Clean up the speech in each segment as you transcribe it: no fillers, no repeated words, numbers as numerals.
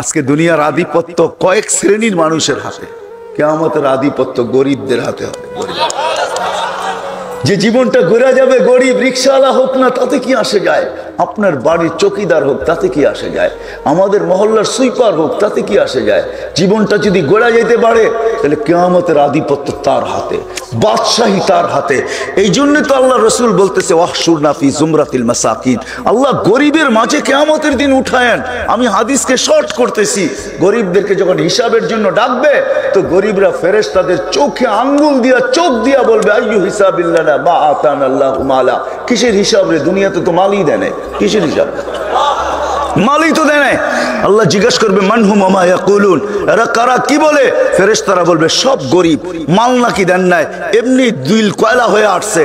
আজকে দুনিয়ার আধিপত্য কয়েক শ্রেণীর মানুষের হাতে, কিয়ামতের আধিপত্য গরিবদের হাতে হবে। যে জীবনটা ঘুরে যাবে, গরিব রিক্সাওয়ালা হোক না তাতে কি আসে যায়, আপনার বাড়ির চৌকিদার হোক তাতে কি আসে যায়, আমাদের মহল্লার সুইপার হোক তাতে কি আসে যায়। জীবনটা যদি গড়া যেতে পারে তাহলে কিয়ামতের আধিপত্য তার হাতে, বাদশাহী তার হাতে। এই জন্য তো আল্লাহ রসুল বলতেছে ওয়াহশুরনা ফি জুমরাতিল মাসাকিন, আল্লাহ গরিবের মাঝে কিয়ামতের দিন উঠায়েন। আমি হাদিসকে শর্ট করতেছি, গরিবদেরকে যখন হিসাবের জন্য ডাকবে তো গরিবরা ফেরেশতাদের চোখে আঙ্গুল দিয়া চোখ দিয়া বলবে আইয়ু হিসাবিল্লানা মা আতানাল্লাহু মালা। কিসের হিসাব রে, দুনিয়াতে তো মালই দেয় না, কিসের হিসাব, মালই তো দেয় না। আল্লাহ জিজ্ঞাসা করবে মানহুম ওয়া মা ইয়াকুলুন, এরা কারা, কি বলে? ফেরেশতারা বলবে সব গরিব, মাল নাকি দেন নাই, এমনি দিল কয়লা হয়ে আসছে,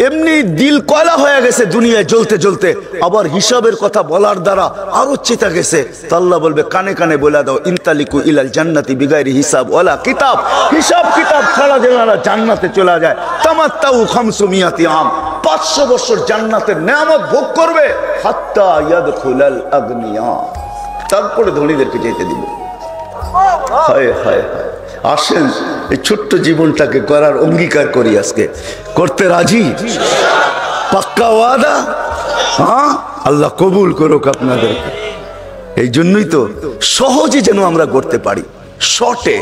এমনি দিল কয়লা হয়ে গেছে দুনিয়ায় জ্বলতে জ্বলতে, আবার হিসাবের কথা বলার দ্বারা আরো চেতা গেছে। তো আল্লাহ বলবে কানে কানে বলে দাও ইনতালিকু ইলাল জান্নাতি বিগাইরি হিসাব ওয়ালা কিতাব, হিসাব কিতাব ছাড়া যেন জান্নাতে চলে যায়। তামাত্তাউ খামসু মিয়াতি আম, 500 বছর জান্নাতের নেয়ামত ভোগ করবে, হাত্তা ইয়াদখুলাল আগনিয়া, তারপরে ধনীদেরকে যেতে দিব। হায় হায় হায়, আসেন এই ছোট্ট জীবনটাকে করার অঙ্গীকার করি, আজকে করতে রাজি? পাক্কা ওয়াদা? হ্যাঁ, আল্লাহ কবুল করুক আপনাদেরকে। এই জন্যই তো সহজে যেন আমরা করতে পারি, শর্টে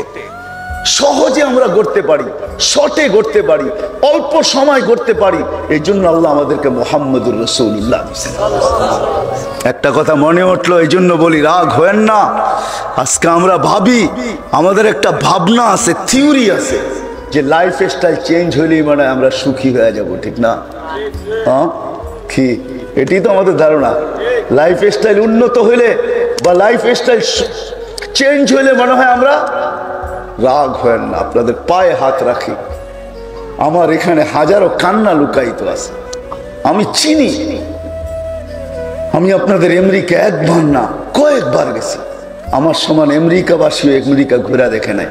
সহজে আমরা করতে পারি, শর্টে করতে পারি, অল্প সময় করতে পারি। এই জন্য আল্লাহ আমাদেরকে মুহাম্মদুর রাসূলুল্লাহ। একটা কথা মনে উঠলো, এই জন্য বলি রাগ হয়েন না। আজকে আমরা ভাবি, আমাদের একটা ভাবনা আছে, থিওরি আছে যে লাইফ স্টাইল চেঞ্জ হইলেই মানে আমরা সুখী হয়ে যাব, ঠিক না? হ্যাঁ, কি এটি তো আমাদের ধারণা। লাইফ স্টাইল উন্নত হইলে বা লাইফ স্টাইল চেঞ্জ হইলে মনে হয় আমরা, রাগ হয়েন না, আপনাদের পায়ে হাত রাখি, আমার এখানে হাজারো কান্না লুকায়িত আছে, আমি চিনি। আমি আপনাদের আমেরিকা একবার না কয়েকবার গেছি, আমার সমান আমেরিকাবাসীও আমেরিকা ঘুরে দেখে নাই।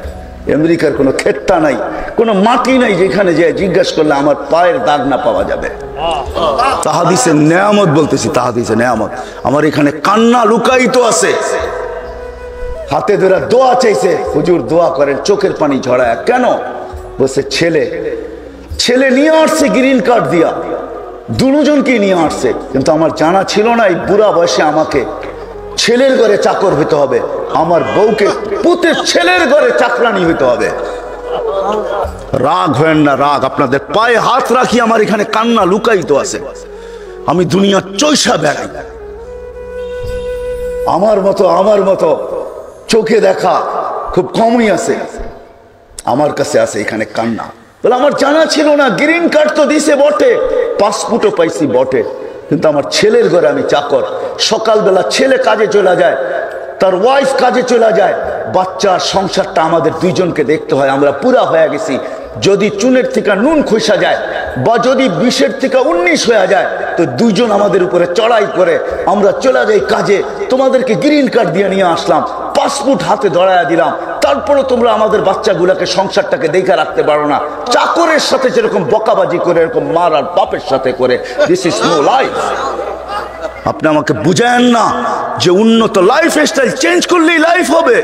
আমেরিকার কোনো ক্ষেতটা নাই, কোনো মাটি নাই যেখানে যে জিজ্ঞাসা করলে আমার পায়ের দাগ না পাওয়া যাবে। তাহাদিসের নেয়ামত বলতেছি, তাহাদিসের নেয়ামত। আমার এখানে কান্না লুকায়িত আছে। হাতে ধরে দোয়া চাইছে, হুজুর দোয়া করেন, চোখের পানি ঝরায়। কেন? বলছে ছেলে নিয়ে আসছে গ্রিন কার্ড দিয়া, দুজনকে নিয়ে আসছে, কিন্তু আমার জানা ছিল না এই বুড়া বয়সে আমাকে ছেলের ঘরে চাকর হইতে হবে, আমার বউকে পুতের ছেলের ঘরে চাকরানি হইতে হবে। রাগ হয় না, রাগ, আপনাদের পায়ে হাত রাখি, আমার এখানে কান্না লুকায়িত আছে। আমি দুনিয়া চৈষা বেড়াই, আমার মতো চোখে দেখা খুব কমই আছে, আমার কাছে আছে এখানে কান্না। বলে আমার জানা ছিল না, গ্রিন কার্ড তো দিছে বটে, পাসপোর্টও পাইছি বটে, কিন্তু আমার ছেলের ঘরে আমি চাকর। সকালবেলা ছেলে কাজে চলে যায়, তার ওয়াইফ কাজে চলে যায়, বাচ্চার সংসারটা আমাদের দুইজনকে দেখতে হয়। আমরা পুরা হয়ে গেছি, যদি চুনের থেকে নুন খসা যায় বা যদি 20-এর থেকে 19 হয়ে যায় তো দুইজন আমাদের উপরে চড়াই করে, আমরা চলে যাই কাজে। তোমাদেরকে গ্রিন কার্ড দিয়ে নিয়ে আসলাম, পাসপোর্ট হাতে ধরাইয়া দিলাম, তারপরে তোমরা আমাদের বাচ্চাগুলোকে সংসারটাকে দেখে রাখতে পারো না। চাকরের সাথে যেরকম বকাবাজি করে, এরকম মার আর বাপের সাথে করে। This is no life. আপনি আমাকে বুঝায়েন না যে উন্নত লাইফ স্টাইল চেঞ্জ করলেই লাইফ হবে,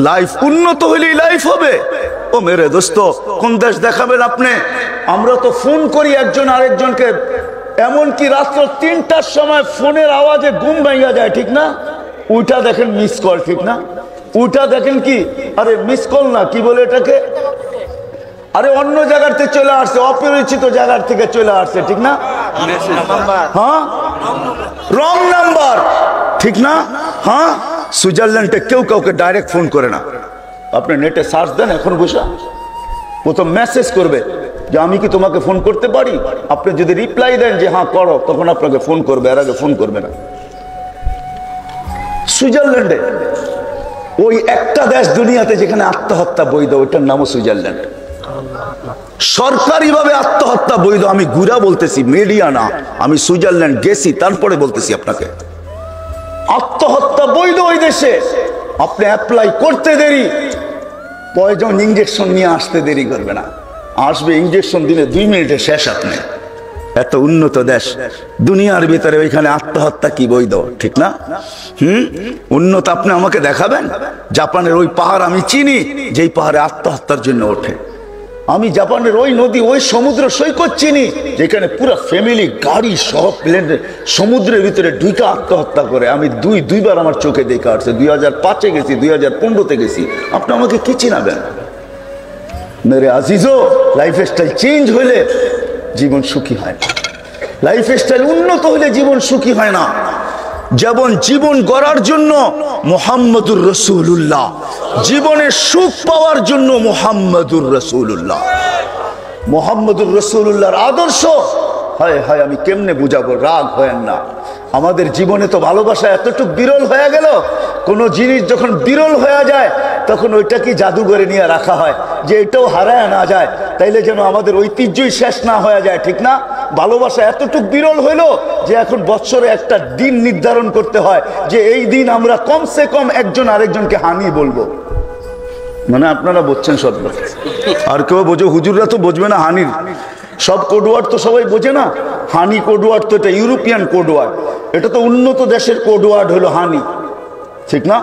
লাইফ উন্নত হইলেই লাইফ হবে। ও মেরে দোস্ত, কোন দেশ দেখাবেন আপনি? আমরা তো ফোন করি একজন আরেকজনকে, এমনকি রাত্র 3টার সময় ফোনের আওয়াজে ঘুম ভেঙে যায়, ঠিক না? ওইটা দেখেন মিস কল, ঠিক না? ওইটা দেখেন কি, আরে মিস কল না, কি বলে এটাকে, আরে অন্য জায়গার থেকে চলে আসছে, অপরিচিত জায়গার থেকে চলে আসছে, ঠিক না? হ্যাঁ, রং নাম্বার, ঠিক না? হ্যাঁ, সুইজারল্যান্ডে কেউ কাউকে ডাইরেক্ট ফোন করে না। আপনি নেটে সার্চ দেন, এখন বসে প্রথম মেসেজ করবে যে আমি কি তোমাকে ফোন করতে পারি। আপনি যদি রিপ্লাই দেন যে হ্যাঁ করো, তখন আপনাকে ফোন করবে, এর আগে ফোন করবে না। সুইজারল্যান্ডে ওই একটা দেশ দুনিয়াতে যেখানে আত্মহত্যা বৈধ, ওইটার নামও সুইজারল্যান্ড। সরকারিভাবে আত্মহত্যা বৈধ। আমি ঘুরা বলতেছি, মিডিয়া না, আমি সুইজারল্যান্ড গেছি, তারপরে বলতেছি আপনাকে, আত্মহত্যা বৈধ ওই দেশে। আপনি অ্যাপ্লাই করতে দেরি, পয়জন ইঞ্জেকশন নিয়ে আসতে দেরি করবে না, আসবে ইঞ্জেকশন দিলে 2 মিনিটে শেষ। আপনি এত উন্নত দেশ, দুনিয়ার ভিতরে ওইখানে আত্মহত্যা কি বৈধ? ঠিক না? উন্নত আপনি আমাকে দেখাবেন? জাপানের ওই পাহাড় আমি চিনি, যেই পাহাড়ে আত্মহত্যার জন্য ওঠে। আমি জাপানের ওই নদী, ওই সমুদ্র সৈকত চিনি, যেখানে পুরো ফ্যামিলি গাড়ি সহ প্লেন সমুদ্রের ভিতরে ঢুকে আত্মহত্যা করে। আমি দুইবার আমার চোখে দেখে আসছে। 2005-এ গেছি, 2015-তে গেছি। আপনি আমাকে কি চিনাবেন? মেরে আজিজো, লাইফ স্টাইল চেঞ্জ হইলে জীবন সুখী হয় না। লাইফ স্টাইল উন্নত হইলে জীবন সুখী হয় না। যেমন জীবন গড়ার জন্য মুহাম্মদুর রাসূলুল্লাহ, জীবনের সুখ পাওয়ার জন্য মুহাম্মদুর রাসূলুল্লাহ। মুহাম্মদুর রাসূলুল্লাহর আদর্শ, হায় হায় আমি কেমনে বুঝাবো, রাগ হয়েন না। আমাদের জীবনে তো ভালোবাসা এতটুকু বিরল হয়ে গেল, কোনো জিনিস যখন বিরল হয়ে যায় তখন ওইটা কি জাদুঘরে নিয়ে রাখা হয় যে এটাও হারায় না যায়, তাইলে যেন আমাদের ঐতিহ্যই শেষ না হয়ে যায়। ঠিক না? ভালোবাসা এতটুকু বিরল হইলো যে এখন বছরে একটা দিন নির্ধারণ করতে হয় যে এই দিন আমরা কমসে কম একজন আরেকজনকে হানি বলবো। মানে আপনারা বুঝছেন সব, আর কেউ বোঝো? হুজুররা তো বুঝবে না হানির সব কোডওয়ার্ড, তো সবাই বোঝে না। হানি কোডওয়ার্ড তো এটা ইউরোপিয়ান কোডওয়ার্ড, এটা তো উন্নত দেশের কোডওয়ার্ড হলো হানি। ঠিক না?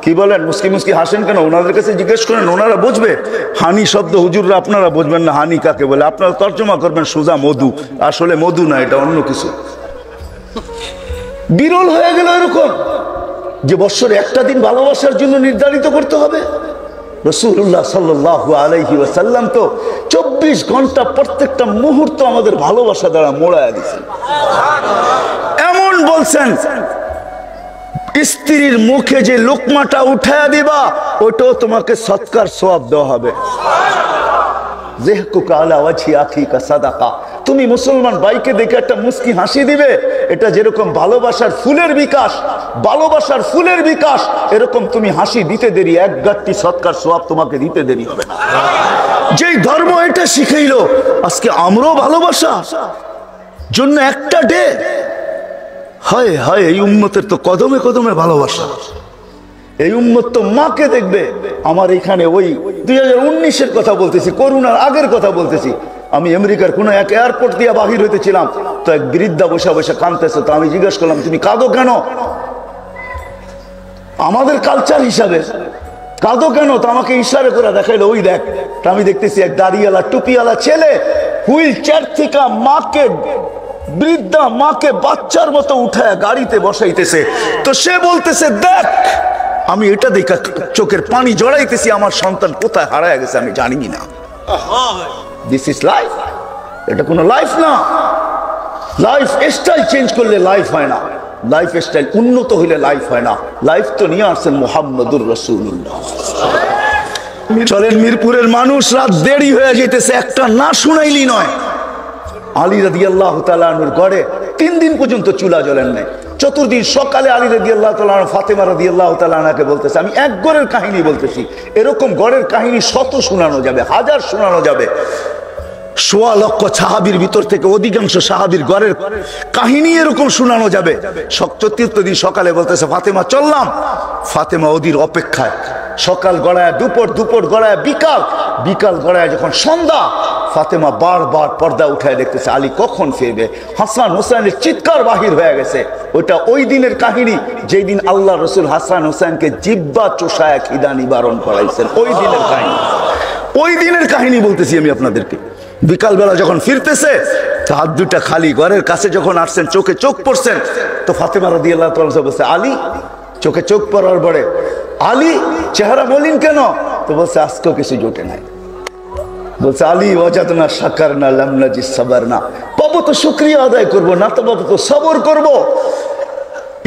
কি বলেন? মুস্কি হাসেন কেন? ওনাদের কাছে জিজ্ঞেস করেন, ওনারা বুঝবে। হানি শব্দ হুজুররা আপনারা বুঝবেন না হানি কাকে বলে। আপনারা তর্জমা করবেন সোজা মধু, আসলে মধু না, এটা অন্য কিছু। বিরল হয়ে গেল এরকম যে বছরে একটা দিন ভালোবাসার জন্য নির্ধারিত করতে হবে। রাসূলুল্লাহ সাল্লাল্লাহু আলাইহি ওয়াসাল্লাম তো 24 ঘন্টা প্রত্যেকটা মুহূর্ত আমাদের ভালোবাসা দ্বারা মোড়ায়া দিয়েছেন। এমন বলছেন, স্ত্রীর মুখে যে লোকমাটা উঠায়া দিবা ওটাও তোমাকে সৎকার সওয়াব দেওয়া হবে। যেহকুকা আলা ওয়াজহি আখিকা সাদাকা, তুমি মুসলমান ভাইকে দেখে একটা মুস্কি হাসি দিবে, এটা যেরকম ভালোবাসার ফুলের বিকাশ, ভালোবাসার ফুলের বিকাশ, এরকম তুমি হাসি দিতে দেরি এক গাঁটটি সৎকার সওয়াব তোমাকে দিতে দেরি হবে না। যেই ধর্ম এটা শিখাইলো, আজকে আমরাও ভালোবাসা জন্য একটা ডে। হায় হায়, এই উম্মতের তো কদমে কদমে ভালোবাসা। এই উম্মত তো মাকে দেখবে। আমার এখানে ওই 2019-এর কথা বলতেছি, করোনার আগের কথা বলতেছি। আমি আমেরিকার কোন এক এয়ারপোর্ট দিয়ে বাহির হইতেছিলাম, তো এক বৃদ্ধা বসে বসে কাঁদতেছে। তো আমি জিজ্ঞেস করলাম, তুমি কাঁদো কেন? আমাদের কালচার হিসাবে কাঁদো কেন? তো আমাকে ইশারা করে দেখাইলো, ওই দেখ। তো আমি দেখতেছি এক দাড়িওয়ালা টুপিওয়ালা ছেলে হুইল চেয়ার থেকে মাকে, বৃদ্ধা মাকে বাচ্চার মতো উঠায় গাড়িতে বসাইতেছে। তো সে বলতেছে, দেখ, আমি এটা দেখা চোখের পানি জড়াইতেছি, আমার সন্তান কোথায় হারায় গেছে আমি জানি না। This is life. এটা কোনো লাইফ না। লাইফ স্টাইল চেঞ্জ করলে লাইফ হয় না, লাইফ স্টাইল উন্নত হইলে লাইফ হয় না। লাইফ তো নিয়ে আসছেন মুহাম্মদুর রাসূলুল্লাহ। চলেন, মিরপুরের মানুষ রাত দেরি হয়ে যেতেছে, একটা না শুনাইলি নয়। আলী রাদিয়াল্লাহু তাআলা আনহুর ঘরে 3 দিন পর্যন্ত চুলা জ্বলেন নাই। চতুর্দিন সকালে আলী রাদিয়াল্লাহু তাআলা আনহু ফাতেমা রাদিয়াল্লাহু তাআলা আনহাকে বলতেছে, আমি এক গড়ের কাহিনী বলতেছি, এরকম গড়ের কাহিনী শত শোনানো যাবে, হাজার শোনানো যাবে। 1.25 লক্ষ সাহাবীর ভিতর থেকে অধিকাংশ সাহাবীর গড়ের কাহিনী এরকম শোনানো যাবে। চতুর্থ দিন সকালে বলতেছে, ফাতেমা চললাম। ফাতেমা ওদির অপেক্ষায়, সকাল গড়ায় দুপুর, দুপুর গড়ায় বিকাল, বিকাল গড়ায় যখন সন্ধ্যা, ফাতেমা বারবার পর্দা উঠায় দেখতেছে আলী কখন ফিরবে। হাসান হোসেনের চিৎকার বাহির হয়ে গেছে। ওইটা ওই দিনের কাহিনী, যেই দিন আল্লাহ রসুল হাসান হোসেনকে জিব্বা চোষায় খিদা নিবারণ করাইছেন। ওই দিনের কাহিনী, ওই দিনের কাহিনী বলতেছি আমি আপনাদেরকে। বিকালবেলা যখন ফিরতেছে, হাত দুটা খালি, ঘরের কাছে যখন আসছেন, চোখে চোখ পড়ছেন, তো ফাতেমা রাদিয়াল্লাহু তাআলা বলছে, আলী। চোখে চোখ পড়ার পরে, আলী চেহারা মলিন কেন? তো বলছে, আজকেও কিছু জোটে নাই। বলছে, আলী ওয়াজাদনা শাকারনা লাম নাজিদ সাবারনা, পাবো তো শুকরিয়া আদায় করবো, না তো পাবো তো সবর করবো।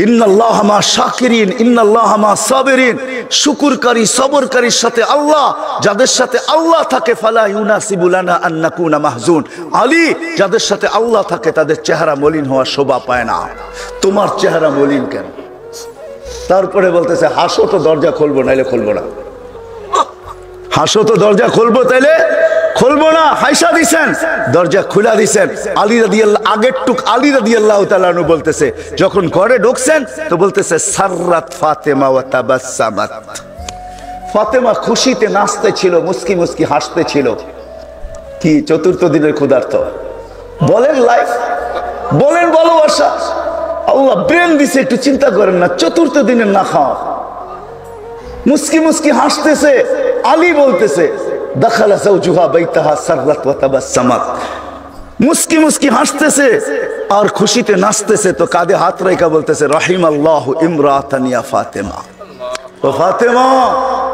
ইন্নাল্লাহা মা শাকিরিন ইন্নাল্লাহা মা সাবিরিন, শুকরকারী সবরকারীর সাথে আল্লাহ, যাদের সাথে আল্লাহ থাকে, ফালা ইউনাসিবু লানা আন নাকুনা মাহজুন। আলী, যাদের সাথে আল্লাহ থাকে তাদের চেহারা মলিন হওয়ার শোভা পায় না। তোমার চেহারা মলিন কেন? তারপরে বলতেছে, হাসো তো দরজা খুলবো, নাইলে খুলবো না। হাসো তো দরজা খুলবো, তাইলে খুলবো না। হাইসা দিছেন, দরজা খুলা দিছেন। আলী রাদিয়াল্লাহু, আগের টুক আলী রাদিয়াল্লাহু তাআলা আনহু বলতেছে, যখন ঘরে ঢুকছেন তো বলতেছে, সাররাত ফাতেমা ওয়া তাবাসসামাত। ফাতেমা খুশিতে নাচতে ছিল, মুস্কি মুস্কি হাসতে ছিল। কি চতুর্থ দিনের ক্ষুধার্ত? বলেন লাইফ, বলেন ভালোবাসা। আল্লাহ ব্রেন দিছে, একটু চিন্তা করেন না। চতুর্থ দিনের না খাওয়া, মুস্কি মুস্কি হাসতেছে। আলী বলতেছে দাখালা যাওজুহা বাইতাহা সাররাত ওয়া তাবাসসামাত, মুস্কি মুস্কি হাসতেছে আর খুশিতে নাচতেছে। তো কাঁধে হাত রেখা বলতেছে রাহিমাল্লাহু ইমরাতান ইয়া ফাতেমা, ও ফাতেমা,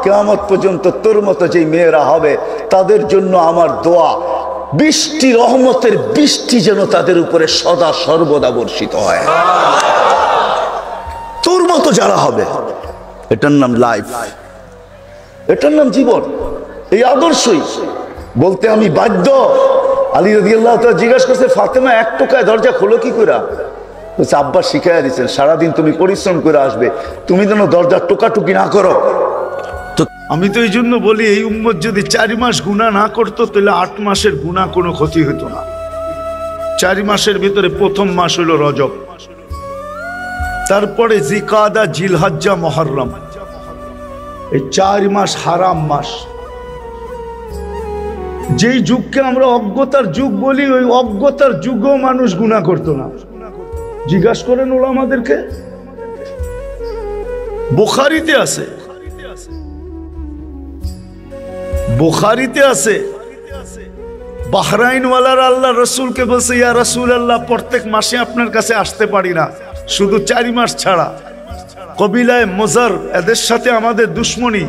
কিয়ামত পর্যন্ত তোর মতো যেই মেয়েরা হবে তাদের জন্য আমার দোয়া, বৃষ্টি, রহমতের বৃষ্টি যেন তাদের উপরে সদা সর্বদা বর্ষিত হয়। তোর মতো যারা হবে, এটার নাম লাইফ, এটার নাম জীবন। এই আদর্শই বলতে আমি বাধ্য। আলী রাদিয়াল্লাহু তাআলা জিজ্ঞাসা করছে, ফাতেমা এক টোকায় দরজা খোলো কি করে? বলছে আব্বা শিখাইয়া দিচ্ছেন, সারাদিন তুমি পরিশ্রম করে আসবে, তুমি যেন দরজা টোকাটুকি না করো। তো আমি তো এই জন্য বলি, এই উম্মত যদি 4 মাস গুনাহ না করতো তাহলে 8 মাসের গুনাহ কোনো ক্ষতি হতো না। 4 মাসের ভিতরে প্রথম মাস হলো রজব, তারপরে জিকাদা, জিলহজ্জা, মুহররম। এই 4 মাস হারাম মাস। যেই যুগকে আমরা অজ্ঞতার যুগ বলি, ওই অজ্ঞতার যুগেও মানুষ গুনাহ করতো না। জিজ্ঞাসা করেন ওলামাদেরকে। বুখারীতে আছে, বুখারীতে আছে, বাহরাইনওয়ালারা আল্লাহ রসুলকে বলছে, ইয়া রাসূলুল্লাহ, প্রত্যেক মাসে আপনার কাছে আসতে পারি না, শুধু 4 মাস ছাড়া। কবিলায় মুজার, এদের সাথে আমাদের দুশ্মনী,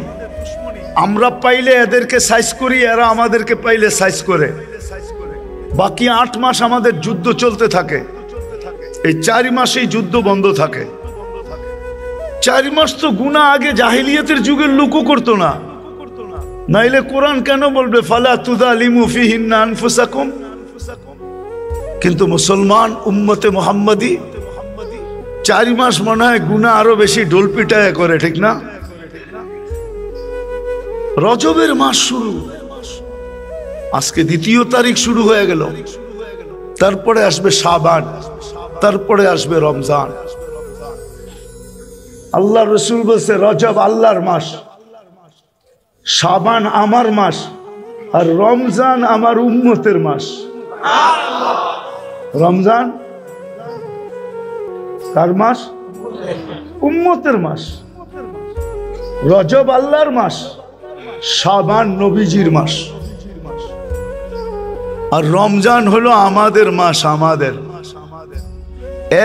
আমরা পাইলে এদেরকে সাইজ করি, এরা আমাদেরকে পাইলে সাইজ করে। বাকি 8 মাস আমাদের যুদ্ধ চলতে থাকে। এই 4 মাসেই যুদ্ধ বন্ধ থাকে। 4 মাস তো গুনাহ আগে জাহিলিয়াতের যুগের লোকও করতো না, নাইলে কোরআন কেন বলবে ফালা তুযালিমু ফিহিন্না আনফুসাকুম? কিন্তু মুসলমান উম্মতে মুহাম্মাদি 4 মাস মনে হয় গুনাহ আরো বেশি ঢোল পিটায় করে, ঠিক না? রজবের মাস শুরু, আজকে 2 তারিখ শুরু হয়ে গেল। তারপরে আসবে শাবান, তারপরে আসবে রমজান। আল্লাহ রসুল বলছে রজব আল্লাহর মাস, শাবান আমার মাস, আর রমজান আমার উম্মতের মাস। রমজান কার মাস? উম্মতের মাস। রজব আল্লাহর মাস, শাবান নবীজির মাস, আর রমজান হলো আমাদের মাস। আমাদের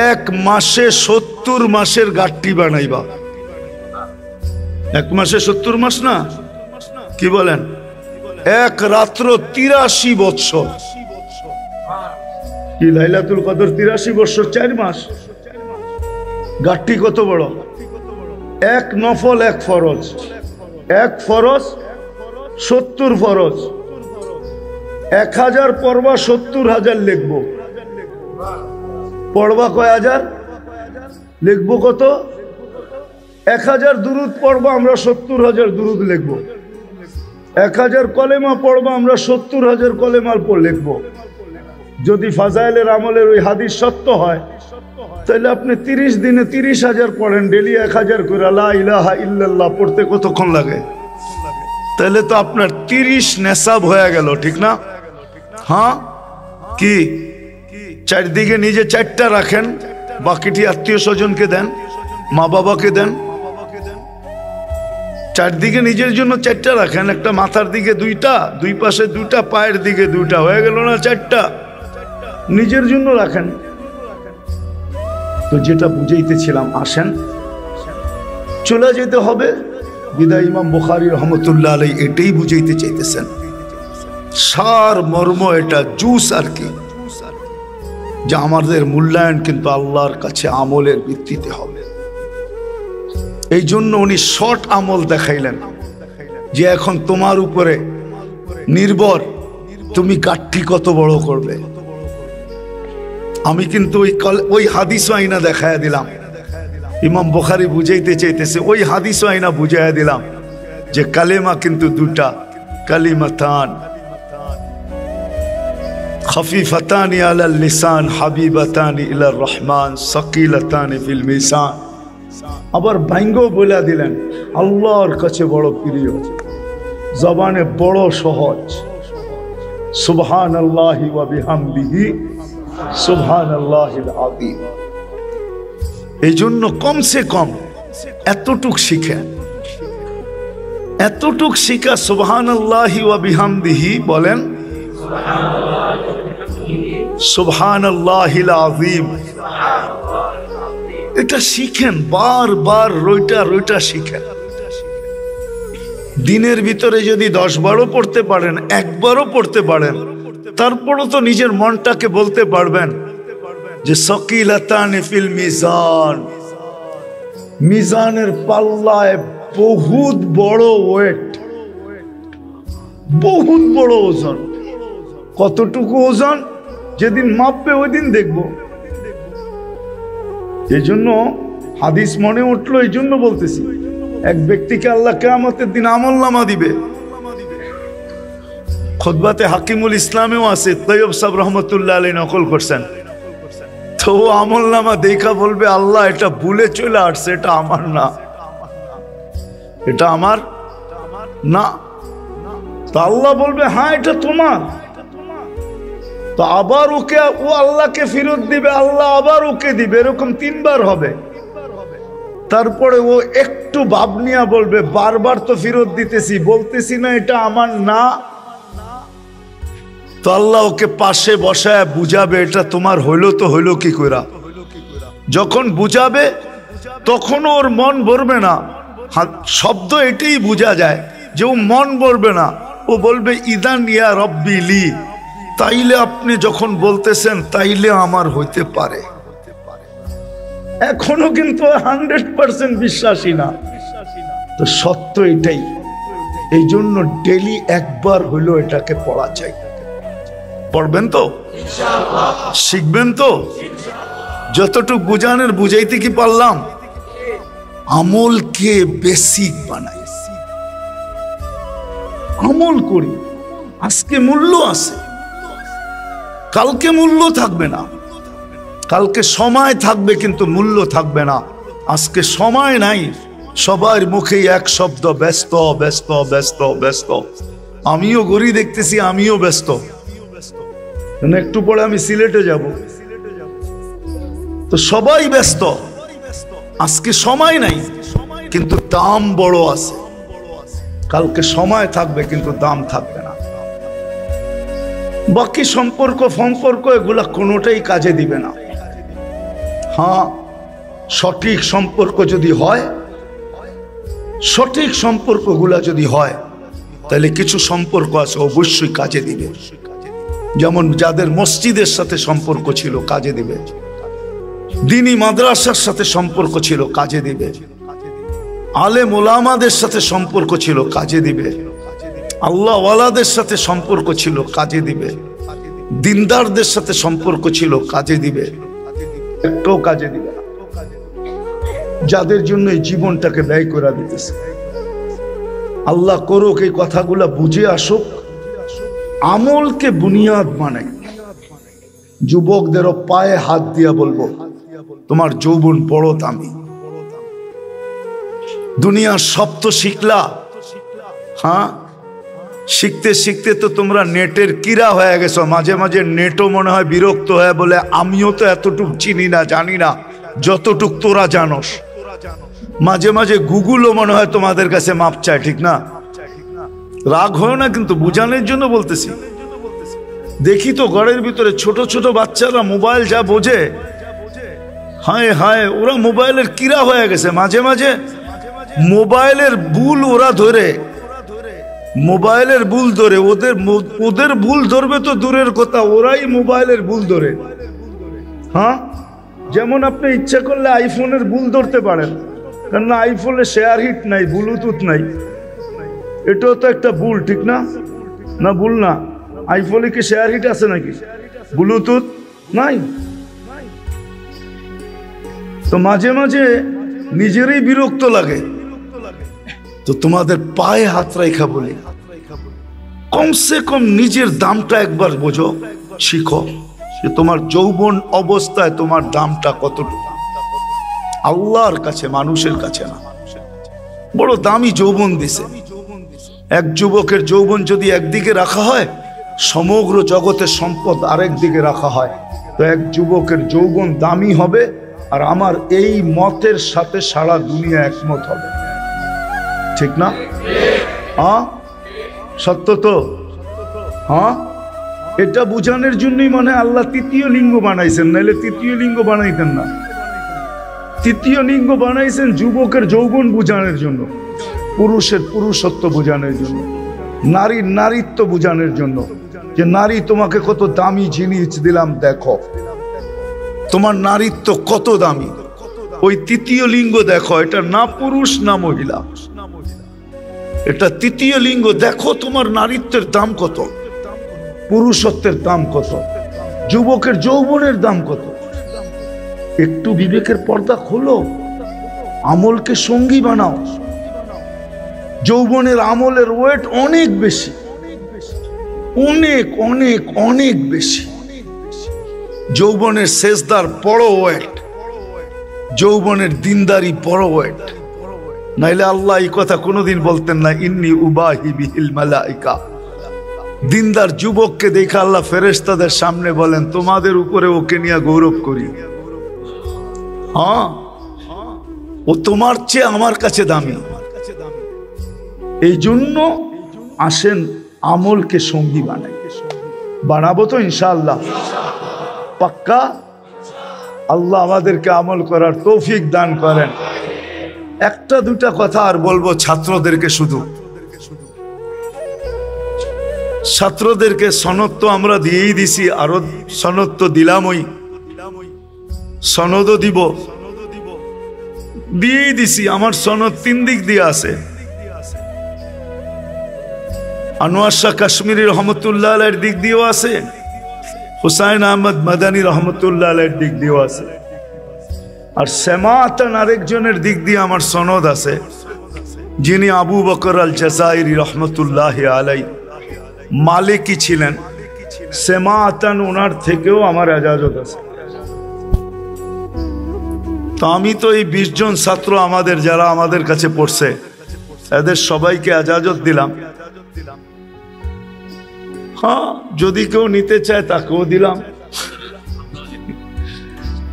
1 মাসে 70 মাসের গাঠটি বানাইবা। 1 মাসে 70 মাস না, কি বলেন? 1 রাত্র 83 বৎসর। কি লাইলাতুল কদর 83 বৎসর, 4 মাস। গাঠটি কত বড়? 1 নফল 1 ফরজ, 1 ফরজ 70 ফরজ। 1000 পড়বা 70,000 লিখবো। পড়বা কয় হাজার, লিখবো কত? 1000 দুরুদ পড়বা, আমরা 70,000 দুরুদ লিখবো। 1000 কলেমা পড়বা, আমরা 70,000 কলেমার পর লিখবো। যদি ফাজাইলের আমলের ওই হাদিস সত্য হয়, তাহলে আপনি 30 দিনে 30,000 পড়েন, ডেলি 1000 করে লা ইলাহা ইল্লাল্লাহ পড়তে কতক্ষণ লাগে? তাহলে তো আপনার 30 নেশাব হয়ে গেল, ঠিক না? হ্যাঁ, কি চারদিকে নিজে 4টা রাখেন, বাকিটি আত্মীয় স্বজনকে দেন, মা বাবাকে দেন। চারদিকে নিজের জন্য 4টা রাখেন, একটা মাথার দিকে 2টা, 2 পাশে 2টা, পায়ের দিকে 2টা, হয়ে গেল না 4টা? নিজের জন্য রাখেন। তো যেটা বুঝাইতেছিলাম, আসেন চলে যেতে হবে। বিদায় ইমাম বুখারী রহমতুল্লাহ আলাইহি এটাই বুঝাইতে চাইতেছেন। সার মর্ম এটা, জুস আর কি, যে আমাদের মূল্যায়ন কিন্তু আল্লাহর কাছে আমলের ভিত্তিতে হবে। এই জন্য উনি শর্ট আমল দেখাইলেন, যে এখন তোমার উপরে নির্ভর, তুমি গাঠটি কত বড় করবে। আমি কিন্তু ওই হাদিস আইনা দেখাইয়া দিলাম। ইমাম বুখারী বুঝাইতে চাইতেছে, ওই হাদিস আইনা বুঝাইয়া দিলাম যে কালেমা কিন্তু 2টা, কালিমাতান খফিফাতানি আলাল লিসান হাবিবাতানি ইলার রহমান সাকিলাতানি ফিল মিজান। আবার ভাঙ্গো বলে দিলেন আল্লাহর কাছে বড় প্রিয়, জবানে বড় সহজ। সুবহানাল্লাহি ওয়া বিহামদিহি সুবহানাল্লাহিল আযীম। এই জন্য কমসে কম এতটুক শিখেন, এতটুক শিখা সুবহানাল্লাহি ওয়া বিহামদিহি বলেন সুবহানাল্লাহিল আযীম। এটা শিখেন, বারবার রইটা রইটা শিখেন। দিনের ভিতরে যদি 10-12 পড়তে পারেন, একবারও পড়তে পারেন, তারপরও তো নিজের মনটাকে বলতে পারবেন যে সকিলাতানি ফিল মিজান, মিজানের পাল্লায় বহুত বড় ওয়েট, বহুত বড় ওজন। কতটুকু ওজন যেদিন মাপবে ওই দিন দেখবো। এই জন্য হাদিস মনে উঠলো, এই জন্য বলতেছি, এক ব্যক্তিকে আল্লাহ কিয়ামতের দিন আমলনামা দিবে। খুতবাতে হাকিমুল ইসলামেও আছে, তৈয়ব সাহেব রহমতুল্লাহ আলাইহি নকল করছেন। তো আমলনামা দেখা বলবে, আল্লাহ এটা ভুলে চলে আসছে, এটা আমার না, এটা আমার না। তো আল্লাহ বলবে হ্যাঁ এটা তোমার। তো আবার ওকে, ও আল্লাহকে ফেরত দিবে, আল্লাহ আবার ওকে দিবে, এরকম 3 বার হবে। তারপরে ও একটু ভাব নিয়ে বলবে, বারবার তো ফেরত দিতেছি, বলতেছি না এটা আমার না। তো আল্লাহ ওকে পাশে বসায় বুঝাবে, এটা তোমার হইলো তো হইলো কি কইরা। যখন বুঝাবে তখন ওর মন ভরবে না। শব্দ এটাই বোঝা যায় যে ও মন ভরবে না। ও বলবে ইদান ইয়া রব্বি লি, তাইলে আপনি যখন বলতেছেন তাইলে আমার হইতে পারে। এখনো কিন্তু 100% বিশ্বাসী না। তো সত্য এটাই। এই জন্য ডেলি একবার হইলো এটাকে পড়া চাই। পড়বেন তো ইনশাআল্লাহ, শিখবেন তো। যতটুকু বুঝানোর বুঝাইতে কি পারলাম। আমলকে বেসিক বানাই, আমল করি। আজকে মূল্য আছে, কালকে মূল্য থাকবে না। কালকে সময় থাকবে কিন্তু মূল্য থাকবে না। আজকে সময় নাই, সবার মুখেই এক শব্দ, ব্যস্ত ব্যস্ত ব্যস্ত ব্যস্ত। আমিও ঘড়ি দেখতেছি, আমিও ব্যস্ত। একটু পরে আমি সিলেটে যাব, তো সবাই ব্যস্ত। আজকে সময় নাই কিন্তু দাম বড় আছে। কালকে সময় থাকবে কিন্তু দাম থাকবে না। বাকি সম্পর্ক এগুলা কোনোটাই কাজে দিবে না। হ্যাঁ, সঠিক সম্পর্ক যদি হয়, সঠিক সম্পর্কগুলা যদি হয়, তাহলে কিছু সম্পর্ক আছে অবশ্যই কাজে দিবে। যেমন যাদের মসজিদের সাথে সম্পর্ক ছিল কাজে দিবে, দ্বীনি মাদ্রাসার সাথে সম্পর্ক ছিল কাজে দিবে, আলেম ওলামাদের সাথে সম্পর্ক ছিল কাজে দিবে, আল্লাহ ওয়ালাদের সাথে সম্পর্ক ছিল কাজে দিবে, দিনদারদের সাথে সম্পর্ক ছিল কাজে দিবে। একটাও কাজে দিবে না যাদের জন্য এই জীবনটাকে ব্যয় করে দিতেছে। আল্লাহ করুক এই কথাগুলা বুঝে আসুক, আমলকে বুনিয়াদ বানাই। যুবকদেরও পায়ে হাত দিয়া বলবো, তোমার যৌবন বড় দামি। দুনিয়ার সব তো শিখলা, হ্যাঁ, শিখতে শিখতে তো তোমরা নেটের কিরা হয়ে গেছো। মাঝে মাঝে নেটও মনে হয় বিরক্ত হয়ে বলে, আমিও তো এতটুক চিনি না, জানি না যতটুক তোরা জানোস। মাঝে মাঝে গুগলও মনে হয় তোমাদের কাছে মাপ চায়, ঠিক না? রাগ হয় না, কিন্তু বুঝানোর জন্য বলতেছি। দেখি তো ঘরের ভিতরে ছোট ছোট বাচ্চারা মোবাইল যা বোঝে, হায় হায়, ওরা মোবাইলের কিরা হয়ে গেছে। মাঝে মাঝে মোবাইলের ভুল ওরা ধরে, মোবাইলের ভুল ধরে। ওদের ভুল ধরবে তো দূরের কথা, ওরাই মোবাইলের ভুল ধরে। হ্যাঁ, যেমন আপনি ইচ্ছা করলে আইফোনের ভুল ধরতে পারেন, কারণ আইফোনে শেয়ার হিট নাই, ব্লুটুথ নাই। এটাও তো একটা ভুল, ঠিক না? না ভুল না? আইফোনে কি শেয়ার হিট আছে নাকি? ব্লুটুথ নাই। তো মাঝে মাঝে নিজেরই বিরক্ত লাগে। তো তোমাদের পায়ে হাত রাখা বলি, কমসে কম নিজের দামটা একবার বোঝো, শিখো যে তোমার যৌবন অবস্থায় তোমার দামটা কতটুকু। আল্লাহর কাছে, মানুষের কাছে না। বড় দামি যৌবন দিছে। এক যুবকের যৌবন যদি একদিকে রাখা হয়, সমগ্র জগতের সম্পদ আরেক দিকে রাখা হয়। তো এক যুবকের যৌবন দামি হবে, আর আমার এই মতের সাথে সারা দুনিয়া একমত হবে, ঠিক না? হ্যাঁ, সত্য তো? হ্যাঁ, এটা বুঝানোর জন্যই মানে আল্লাহ তৃতীয় লিঙ্গ বানাইছেন, নাইলে তৃতীয় লিঙ্গ বানাইতেন না। তৃতীয় লিঙ্গ বানাইছেন যুবকের যৌবন বুঝানোর জন্য, পুরুষের পুরুষত্ব বোঝানোর জন্য, নারীর নারীত্ব বোঝানোর জন্য, যে নারী তোমাকে কত দামি জিনিস দিলাম, দেখো তোমার নারীত্ব কত দামি। ওই তৃতীয় লিঙ্গ দেখো, এটা না পুরুষ না মহিলা, এটা তৃতীয় লিঙ্গ, দেখো তোমার নারীত্বের দাম কত, পুরুষত্বের দাম কত, যুবকের যৌবনের দাম কত। একটু বিবেকের পর্দা খোলো, আমলকে সঙ্গী বানাও। যৌবনের আমলের ওয়েট অনেক বেশি, অনেক অনেক অনেক বেশি। যৌবনের সেজদার বড় ওয়েট, যৌবনের দিনদারি বড় ওয়েট। নাইলে আল্লাহ এই কথা কোনোদিন বলতেন না, ইন্নী উবাহি বিহিল মালাইকা। দিনদার যুবককে দেখে আল্লাহ ফেরেশতাদের সামনে বলেন, তোমাদের উপরে ওকে নিয়ে গৌরব করি। হ্যাঁ, ও তোমার চেয়ে আমার কাছে দামি। এই জন্য আসেন আমলকে সঙ্গী বানাই। বানাবো তো ইনশাআল্লাহ, পাক্কা। আল্লাহ আমাদেরকে আমল করার তৌফিক দান করেন। একটা দুটা কথা আর বলবো ছাত্রদেরকে, শুধু ছাত্রদেরকে সনদ তো আমরা দিয়েই দিছি, আরো সনদ তো দিলামই, সনদও দিব, দিয়েই দিছি। আমার সনদ 3 দিক দিয়ে আছে। আনোয়ার শাহ কাশ্মীরি রহমতুল্লাহ আলাইহির দিক দিয়েও আছে, হুসাইন আহমদ মাদানী রহমতুল্লাহ আলাইহির দিক দিয়েও আছে, আর সেমাতান আরেকজনের দিক দিয়ে আমার সনদ আছে, যিনি আবু বকর আল জাযাইরি রহমতুল্লাহ আলাইহি মালিকি ছিলেন। সেমাতান ওনার থেকেও আমার এজাজত আছে। তো আমি তো এই 20 জন ছাত্র আমাদের, যারা আমাদের কাছে পড়ছে, এদের সবাইকে এজাজত দিলাম। হ্যাঁ, যদি কেউ নিতে চায় তাকেও দিলাম।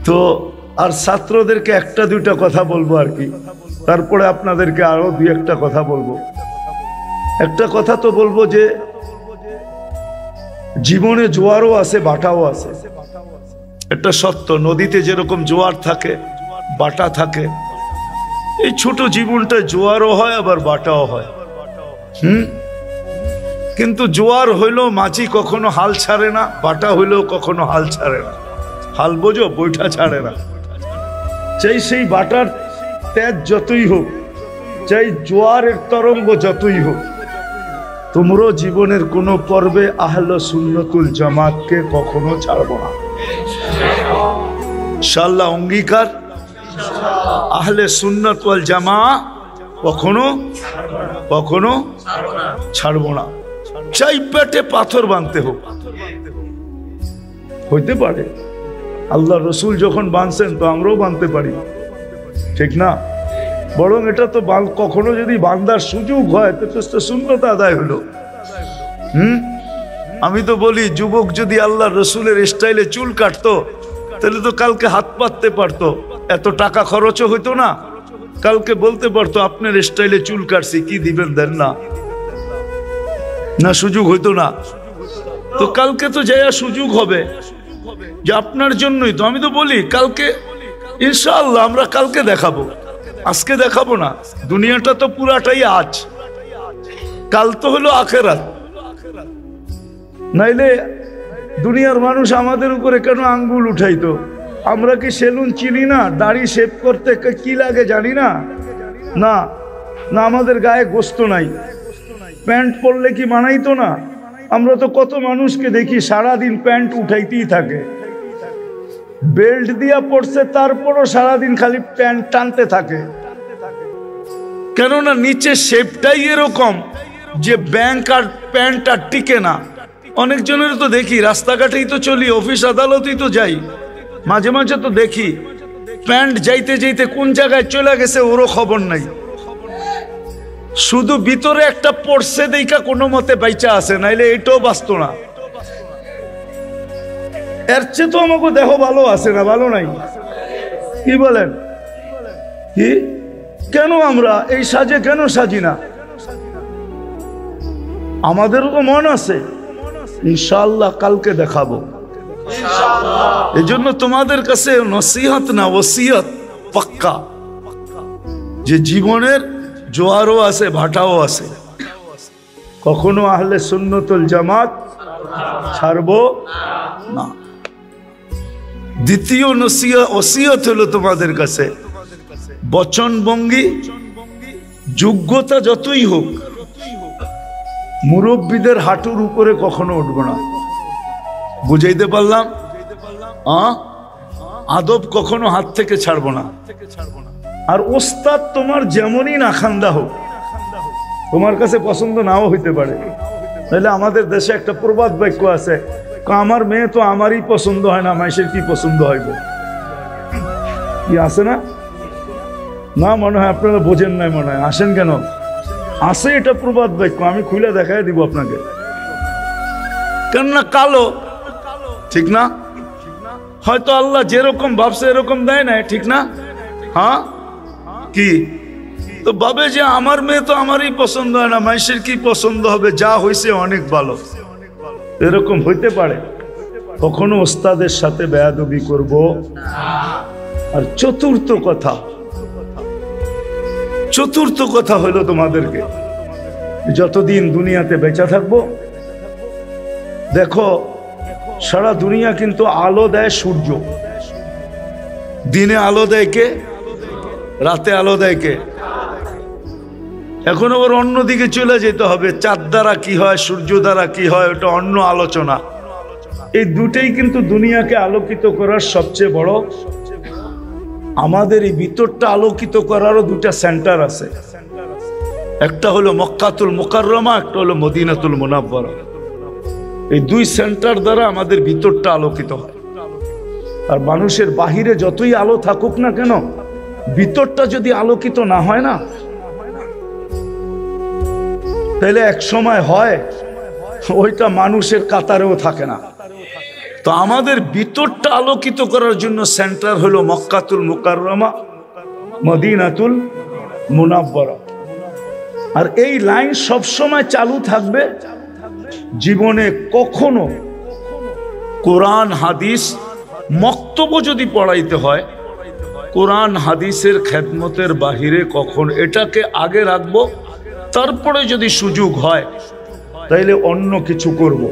তো আর ছাত্রদেরকে একটা দুইটা কথা বলবো আর কি, তারপরে আপনাদেরকে আরো 2-1টা কথা বলবো। একটা কথা তো বলবো যে জীবনে জোয়ারও আছে, বাটাও আছে। এটা সত্য, নদীতে যেরকম জোয়ার থাকে, বাটা থাকে, এই ছোট জীবনটা জোয়ারও হয় আবার বাটাও হয়। কিন্তু জোয়ার হইলেও মাঝি কখনো হাল ছাড়ে না, বাটা হইলেও কখনো হাল ছাড়ে না। হাল বোঝো, বৈঠা ছাড়ে না। চাই সেই বাটার তেজ যতই হোক, চাই জোয়ারের তরঙ্গ যতই হোক, তোমরা জীবনের কোন পর্বে আহলে সুন্নতুল জামাতকে কখনো ছাড়বো না ইনশাআল্লাহ। অঙ্গীকার, আহলে সুন্নাত ওয়াল জামাত কখনো কখনো ছাড়বো না। চাই পেটে পাথর বাঁধতে হোক। হইতে পারে আল্লাহ রসুল যখন বাঁধছেন তো আমরাও বাঁধতে পারি, ঠিক না? বরং এটা তো কখনো যদি বান্দার সুযোগ হয় তো সুন্নত আদায় হলো। আমি তো বলি, যুবক যদি আল্লাহ রসুলের স্টাইলে চুল কাটতো তাহলে তো কালকে হাত পাততে পারতো, এত টাকা খরচও হইতো না। কালকে বলতে পারতো আপনার স্টাইলে চুল কাটছি, কি দিবেন দেন না, না সুযোগ হইতো না। তো কালকে তো যাইয়া সুযোগ হবে যে আপনার জন্যই তো। আমি তো বলি কালকে ইনশাআল্লাহ আমরা কালকে দেখাবো, আজকে দেখাবো না। দুনিয়াটা তো পুরাটাই আজ, কাল তো হলো আখেরাত। নাইলে দুনিয়ার মানুষ আমাদের উপরে কেন আঙ্গুল উঠাইতো? আমরা কি সেলুন চিনি না? দাড়ি শেভ করতে কি লাগে জানি না? না না, আমাদের গায়ে গোস্ত নাই, প্যান্ট পরলে কি মানাইতো না? আমরা তো কত মানুষকে দেখি সারাদিন প্যান্ট উঠাইতেই থাকে, বেল্ট দিয়া পড়ছে, তারপরও সারাদিন খালি প্যান্ট টানতে থাকে। কেননা নিচে শেপটাই এরকম যে ব্যাংক আর প্যান্ট আর টিকে না। অনেকজনের তো দেখি রাস্তাঘাটেই তো চলি, অফিস আদালতেই তো যাই, মাঝে মাঝে তো দেখি প্যান্ট যাইতে যাইতে কোন জায়গায় চলে গেছে ওরও খবর নাই। শুধু ভিতরে একটা পড়ছে দেখা কোনো মতে বাইচা আছে, নাইলে এটাও বাঁচত না। এর চেয়ে তো আমাকে দেহ ভালো আছে না, ভালো নাই? কি বলেন? কি কেন আমরা এই সাজে কেন সাজি না? আমাদেরও তো মন আছে, ইনশাআল্লাহ কালকে দেখাবো। এই জন্য তোমাদের কাছে নসিহত না ওসিয়ত পাক্কা, যে জীবনের জোয়ারও আছে ভাটাও আছে, কখনো আহলে সুন্নতুল জামাত ছাড়বো না। দ্বিতীয় ওসিয়ত হলো তোমাদের কাছে, বচনভঙ্গি যোগ্যতা যতই হোক, মুরব্বীদের হাঁটুর উপরে কখনো উঠবো না। বুঝাইতে পারলাম? আদব কখনো হাত থেকে ছাড়বো না। আর ওস্তাদ তোমার যেমনই নাখান্দা হোক, তোমার কাছে পছন্দ নাও হইতে পারে। তাহলে আমাদের দেশে একটা প্রবাদ বাক্য আছে, আমার মেয়ে তো আমারই পছন্দ হয় না, মাইশের কি পছন্দ হইব? কি আছে না? না মনে হয় আপনারা বোঝেন নাই, মনে হয়। আসেন কেন? আছে এটা প্রবাদ বাক্য, আমি খুলে দেখাই দিব আপনাকে। কেননা কালো, ঠিক না? হয়তো আল্লাহ যেরকম ভাবছে এরকম দেয় না, ঠিক না? হ্যাঁ কি তো ভাবে যে আমার মেয়ে তো আমারই পছন্দ হয় না, মাইশের কি পছন্দ হবে, যা হয়েছে অনেক ভালো, এরকম হইতে পারে। কখনো ওস্তাদের সাথে বেয়াদবি করব। আর চতুর্থ কথা হলো তোমাদেরকে, যতদিন দুনিয়াতে বেঁচে থাকবো, দেখো সারা দুনিয়া কিন্তু আলো দেয় সূর্য। দিনে আলো দেয় কে? রাতে আলো দেয় কে? এখন আবার অন্যদিকে চলে যেতে হবে, চাঁদ দ্বারা কি হয়, সূর্য দ্বারা কি হয়, ওটা অন্য আলোচনা। এই দুটেই কিন্তু দুনিয়াকে আলোকিত করার সবচেয়ে বড়। আমাদের এই ভিতরটা আলোকিত করারও দুটা সেন্টার আছে, একটা হলো মক্কাতুল মুকাররমা, একটা হলো মদিনাতুল মুনাওয়ারা। এই দুই সেন্টার দ্বারা আমাদের ভিতরটা আলোকিত হয়। আর মানুষের বাহিরে যতই আলো থাকুক না কেন, ভিতরটা যদি আলোকিত না হয় না, তাহলে এক সময় হয় ওইটা মানুষের কাতারেও থাকে না। তো আমাদের ভিতরটা আলোকিত করার জন্য সেন্টার হলো মক্কাতুল মুকাররমা, মদিনাতুল মুনাওয়ারা। আর এই লাইন সব সময় চালু থাকবে। জীবনে কখনো কোরআন হাদিস বক্তব্য যদি পড়াইতে হয়, কোরআন হাদিসের খেদমতের বাহিরে কখন এটাকে আগে রাখবো, তারপরে যদি সুযোগ হয় তাইলে অন্য কিছু করব।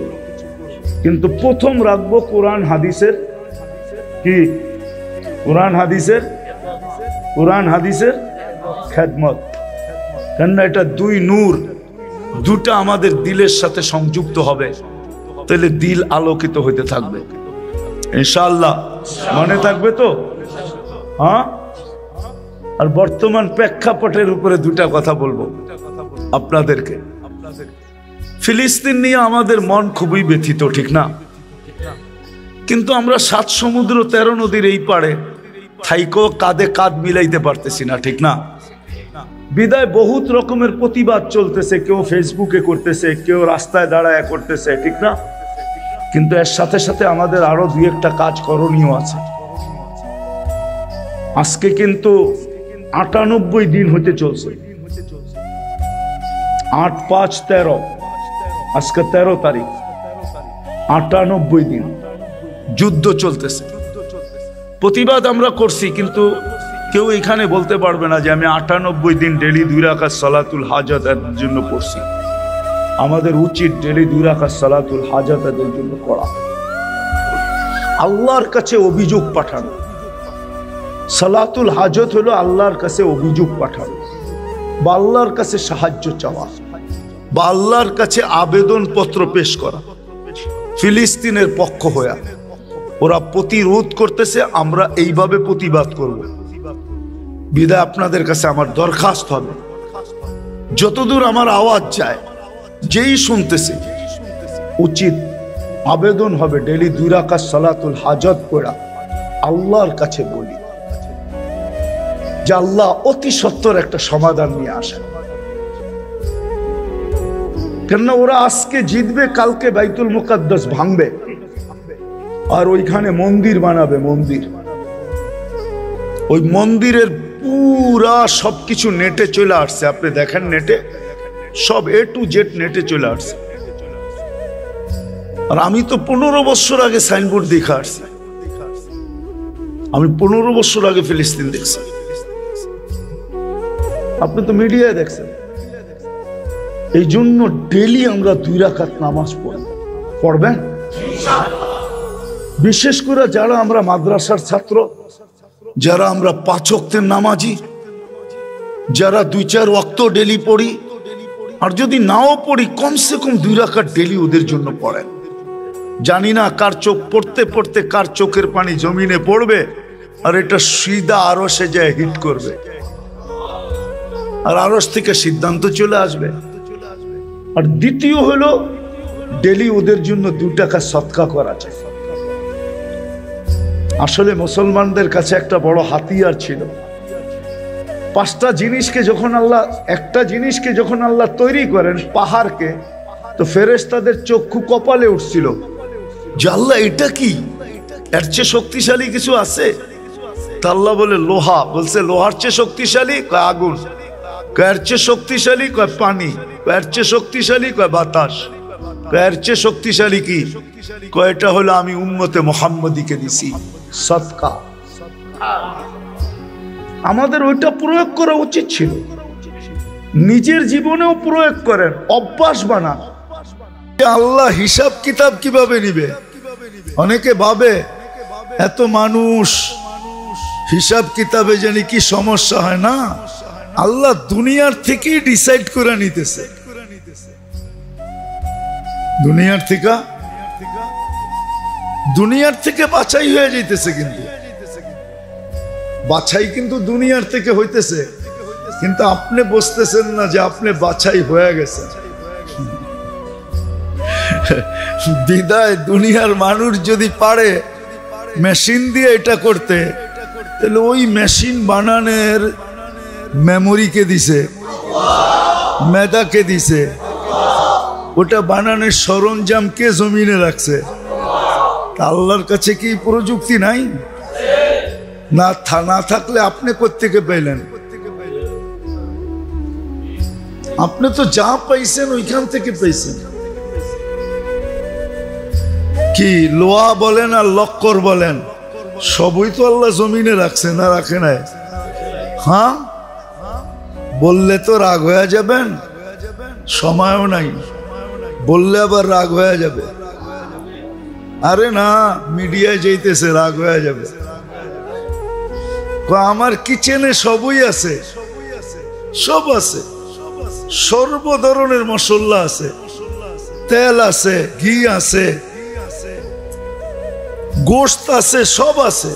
কিন্তু প্রথম রাখবো কোরআন হাদিসের কি? কোরআন হাদিসের খেদমত। কেননা এটা দুই নূর, দুটা আমাদের দিলের সাথে সংযুক্ত হবে, তাহলে দিল আলোকিত হইতে থাকবে। ইনশাআল্লাহ মনে থাকবে তো? হ্যাঁ। আর বর্তমান প্রেক্ষাপটের উপরে দুটা কথা বলবো আপনাদেরকে। ফিলিস্তিন নিয়ে আমাদের মন খুবই ব্যথিত, ঠিক না? কিন্তু আমরা 7 সমুদ্র 13 নদীর এই পারে থাইকো কাঁধে কাঁধ মিলাইতে পারতেছি না, ঠিক না? বিদায় বহুত রকমের প্রতিবাদ চলতেছে, কেউ ফেসবুকে করতেছে, কেউ রাস্তায় দাঁড়ায় করতেছে, ঠিক না? কিন্তু এর সাথে সাথে আমাদের আরো 2-1টা কাজ করণীয় আছে। আজকে কিন্তু 98 দিন হতে চলছে, 8-5-13, আজকে 13 তারিখ, 98 দিন যুদ্ধ চলতেছে। প্রতিবাদ আমরা করছি, কিন্তু কেউ এখানে বলতে পারবে না যে আমি 98 দিন ডেলি 2 রাকাত সালাতুল হাজাতের জন্য পড়ছি। আমাদের উচিত ডেলি 2 রাকাত সালাতুল হাজাতের জন্য পড়া, আল্লাহর কাছে অভিযোগ পাঠানো। সালাতুল হাজত হলো আল্লাহর কাছে অভিযোগ পাঠানো, বা আল্লাহর কাছে সাহায্য চাওয়া, বা আল্লাহর কাছে আবেদন পত্র পেশ করা। ফিলিস্তিনের পক্ষ হয়ে ওরা প্রতিরোধ করতেছে, আমরা এইভাবে প্রতিবাদ করব। বিদায় আপনাদের কাছে আমার দরখাস্ত হবে, যতদূর আমার আওয়াজ যায়, যেই শুনতেছে উচিত আবেদন হবে ডেলি 2 রাকাত সালাতুল হাজত পড়া আল্লাহর কাছে বলি যে আল্লাহ অতি সত্বর একটা সমাধান নিয়ে আসেন। কেননা ওরা আজকে জিতবে, কালকে বাইতুল মুকাদ্দাস ভাঙবে। আর ওইখানে মন্দির বানাবে, মন্দির। ওই মন্দিরের পুরা সবকিছু নেটে চলে আসছে, আপনি দেখেন নেটে সব A to Z নেটে চলে আসছে। আর আমি তো 15 বছর আগে সাইনবোর্ড দেখে আসছি, আমি 15 বছর আগে ফিলিস্তিন দেখছি, আপনি তো মিডিয়ায় দেখছেন। এই জন্য ডেলি আমরা 2 রাকাত নামাজ পড়বেন, বিশেষ করে যারা আমরা মাদ্রাসার ছাত্র, যারা আমরা 5 ওয়াক্তের নামাজি, যারা 2-4 ওয়াক্ত ডেলি পড়ি, আর যদি নাও পড়ি কমসে কম 2 রাকাত ডেলি ওদের জন্য পড়েন। জানি না কার চোখ পড়তে পড়তে কার চোখের পানি জমিনে পড়বে আর এটা সিধা আরশে যায় হিট করবে, আর আরশ থেকে সিদ্ধান্ত চলে আসবে। আর দ্বিতীয় হলো ডেলি ওদের জন্য 2 টাকা সদকা করা যায়। আসলে মুসলমানদের কাছে একটা বড় হাতিয়ার ছিল। 5টা জিনিসকে যখন আল্লাহ, একটা জিনিসকে যখন আল্লাহ তৈরি করেন পাহাড়কে, তো ফেরেশতাদের চক্ষু কপালে উঠছিল যে আল্লাহ এটা কি, এর চেয়ে শক্তিশালী কিছু আছে? তা আল্লাহ বলে লোহা, বলছে লোহার চেয়ে শক্তিশালী? কয় আগুন। এর চেয়ে শক্তিশালী? কয় পানি। এর চেয়ে শক্তিশালী? কয় বাতাস। এর চেয়ে শক্তিশালী কি? কয় এটা হলো আমি উম্মতে মুহাম্মদীকে দিছি সদকা। আমাদের ওইটা প্রয়োগ করা উচিত ছিল, নিজের জীবনেও প্রয়োগ করেন, অভ্যাস বানান। আল্লাহ হিসাব কিতাব কিভাবে নিবে? অনেকে ভাবে এত মানুষ হিসাব কিতাবে জানি কি সমস্যা হয় না, আল্লাহ দুনিয়ার থেকেই ডিসাইড করে নিতেছে। দুনিয়ার থেকে বাছাই হয়ে যাইতেছে, কিন্তু বাছাই কিন্তু দুনিয়ার থেকে হইতেছে, কিন্তু আপনি বুঝতেছেন না যে আপনি বাছাই হয়ে গেছেন। বিদায় দুনিয়ার মানুষ যদি পারে মেশিন দিয়ে এটা করতে, তাহলে ওই মেশিন বানানোর মেমোরিকে দিছে, মেধাকে দিছে, ওটা বানানোর সরঞ্জাম কে জমিনে রাখছে? আল্লাহর কাছে কি প্রযুক্তি নাই? না থাকলে আপনি কোত্থেকে পেলেন? আপনি তো যা পাইছেন ওইখান থেকে পাইছেন। কি লোহা বলেন আর লক্কর বলেন, সবই তো আল্লাহ জমিনে রাখছে, না রাখে নাই? হ্যাঁ, বললে তো রাগ হয়ে যাবেন, সময়ও নাই, বললে আবার রাগ হয়ে যাবে। আরে না, মিডিয়ায় যাইতেছে, রাগ হয়ে যাবে। আমার কিচেনে সবই আছে, সব আছে, সর্ব ধরনের মশলা আছে, তেল আছে, ঘি আছে, গোশত আছে, সব আছে,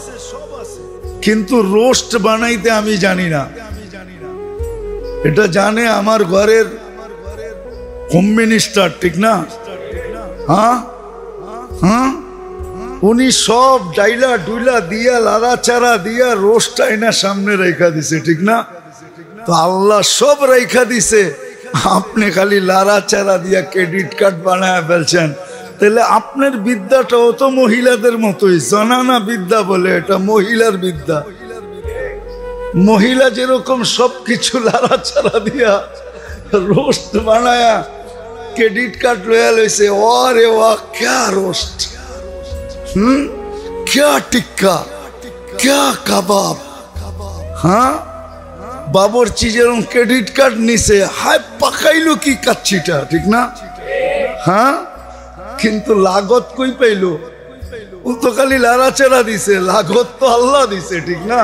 কিন্তু রোস্ট বানাইতে আমি জানি না। এটা জানে আমার ঘরের হোম মিনিস্টার, ঠিক না? হ্যাঁ হ্যাঁ, উনি সব ডাইলা ডুইলা দিয়া লাড়াচাড়া দিয়া রোস্ট আইনা সামনে রেখা দিছে, ঠিক না? তো আল্লাহ সব রেখা দিছে, আপনি খালি লাড়াচাড়া দিয়া ক্রেডিট কার্ড বানায় ফেলছেন। তাহলে আপনার বিদ্যাটাও তো মহিলাদের মতোই, জানানা বিদ্যা বলে, এটা মহিলার বিদ্যা। মহিলা যেরকম সবকিছু লাড়াচাড়া দিয়া রোস্ট বানায়া ক্রেডিট কার্ড লয়া লইছে, ওরে ওয়া ক্যা রোস্ট, ক্যা টিক্কা, ক্যা কাবাব। হ্যাঁ, বাবরচি যেরকম ক্রেডিট কার্ড নিছে, হায় পাকাইলো কি কাচ্ছিটা, ঠিক না? হ্যাঁ, কিন্তু লাগত কই পাইলো? ও তো খালি লাড়াচাড়া দিছে, লাগত তো আল্লাহ দিছে, ঠিক না?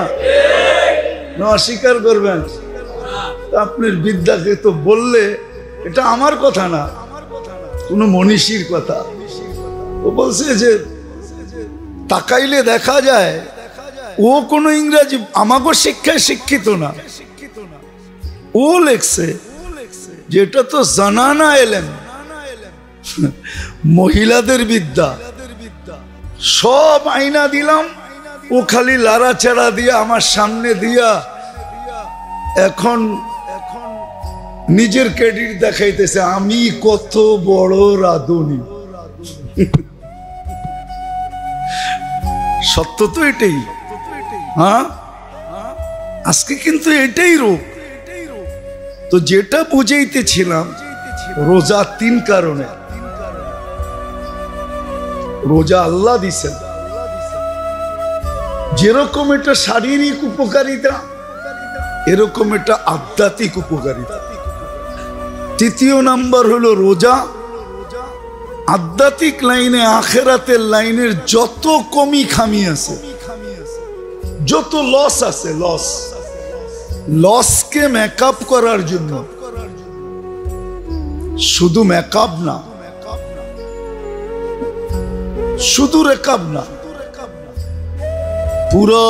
অস্বীকার করবেন? আপনার বিদ্যাকে তো বললে, এটা আমার কথা না, কোনো মনীষীর কথা। ও বলছে যে তাকাইলে দেখা যায় ও কোনো ইংরেজি আমাগো শিক্ষায় শিক্ষিত না। ও লেখছে যেটা তো জানানা এলেন, মহিলাদের বিদ্যা। সব আইনা দিলাম, ও খালি লাড়াচাড়া দিয়া আমার সামনে দিয়া এখন নিজের ক্রেডিট দেখাইতেছে, আমি কত বড় রাঁধুনি। সত্য তো এটাই। হ্যাঁ, আজকে কিন্তু এটাই রোগ। তো যেটা বুঝাইতেছিলাম, রোজা 3 কারণে। রোজা আল্লাহ দিছেন, যেরকম এটা শারীরিক উপকারিতা, এরকম এটা আধ্যাত্মিক উপকারিতা। 3য় নাম্বার হলো রোজা আধ্যাত্মিক লাইনে, আখেরাতের লাইনের যত কমি খামি আছে, যত লস আছে, লসকে মেকআপ করার জন্য, শুধু মেকআপ না, শুধু রেকআপ না, পুরো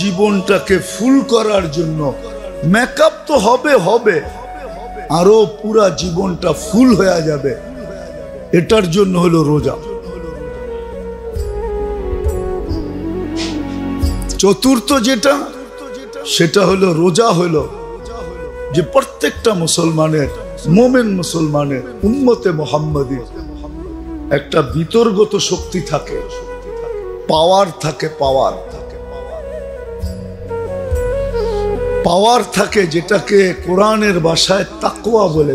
জীবনটাকে ফুল করার জন্য। মেকআপ তো হবে, আরো পুরা জীবনটা ফুল হয়ে যাবে, এটার জন্য হলো রোজা। চতুর্থ যেটা, সেটা হলো রোজা হলো যে প্রত্যেকটা মুসলমানের, মোমেন মুসলমানের, উম্মতে মুহাম্মাদী একটা বিতর্গত শক্তি থাকে, পাওয়ার থাকে, পাওয়ার থাকে, যেটাকে কোরআনের ভাষায় তাকওয়া বলে।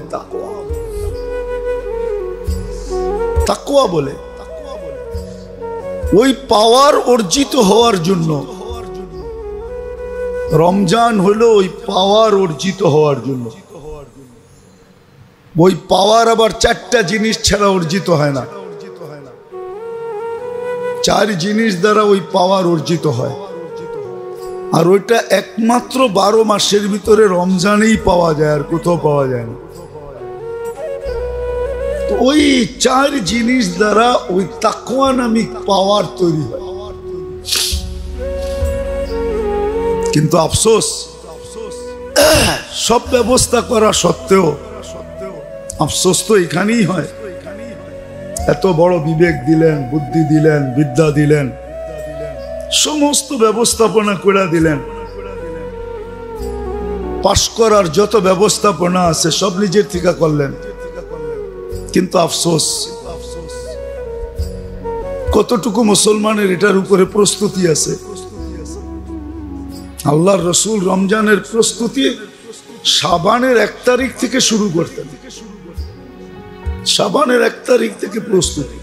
তাকওয়া বলে। ওই পাওয়ার অর্জিত হওয়ার জন্য রমজান হলো ওই পাওয়ার অর্জিত হওয়ার জন্য। ওই পাওয়ার আবার 4টা জিনিস ছাড়া অর্জিত হয় না। 4 জিনিস দ্বারা ওই পাওয়ার অর্জিত হয়, আর ওইটা একমাত্র 12 মাসের ভিতরে রমজানেই পাওয়া যায়, আর কোথাও পাওয়া যায় না। ওই 4 জিনিস দ্বারা ওই তাকওয়া নামিক পাওয়ার তৈরি হয়। কিন্তু আফসোস, সব ব্যবস্থা করা সত্ত্বেও আফসোস তো এখানেই হয়। এত বড় বিবেক দিলেন, বুদ্ধি দিলেন, বিদ্যা দিলেন, সমস্ত ব্যবস্থাপনা করে দিলেন, পাশ করার যত ব্যবস্থাপনা আছে সব নিজের থেকে করলেন, কিন্তু আফসোস কতটুকু মুসলমানের এটার উপরে প্রস্তুতি আছে? আল্লাহর রসুল রমজানের প্রস্তুতি শাবানের 1 তারিখ থেকে শুরু করতেন। শাবানের 1 তারিখ থেকে প্রস্তুতি।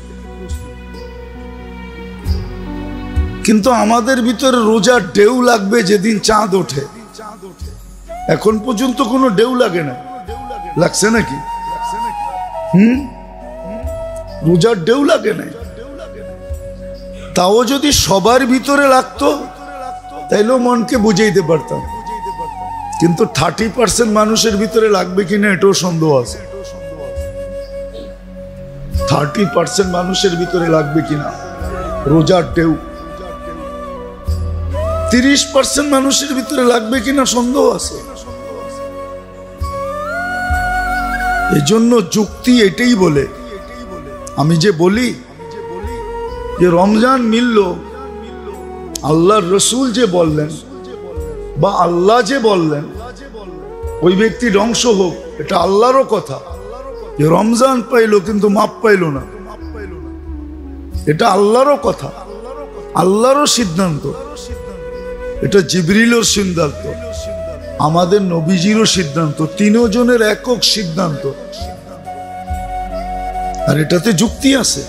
কিন্তু আমাদের ভিতরে রোজার ঢেউ লাগবে যেদিন চাঁদ ওঠে। এখন পর্যন্ত কোনো ঢেউ লাগে না, লাগছে নাকি? রোজার ঢেউ লাগে না। তাও যদি সবার ভিতরে লাগতো তাইলেও মনকে বুঝাইতে পারতাম, কিন্তু 30% মানুষের ভিতরে লাগবে কিনা এটাও সন্দেহ আছে। 30% মানুষের ভিতরে লাগবে কিনা রোজার ঢেউ, 30% মানুষের ভিতরে লাগবে কিনা সন্দেহ আছে। এজন্য যুক্তি এটাই বলে, আমি যে বলি যে রমজান মিলল, আল্লাহর রসুল যে বললেন বা আল্লাহ যে বললেন, ওই ব্যক্তি ধ্বংস হোক, এটা আল্লাহরও কথা। যে রমজান পাইলো কিন্তু মাপ পাইলো না, এটা আল্লাহরও কথা, আল্লাহরও সিদ্ধান্ত। এটা জিবরিলের সিদ্ধান্ত, আমাদের নবীজিরও সিদ্ধান্ত, 3 জনের একক সিদ্ধান্ত। আর এটাতে যুক্তি আছে,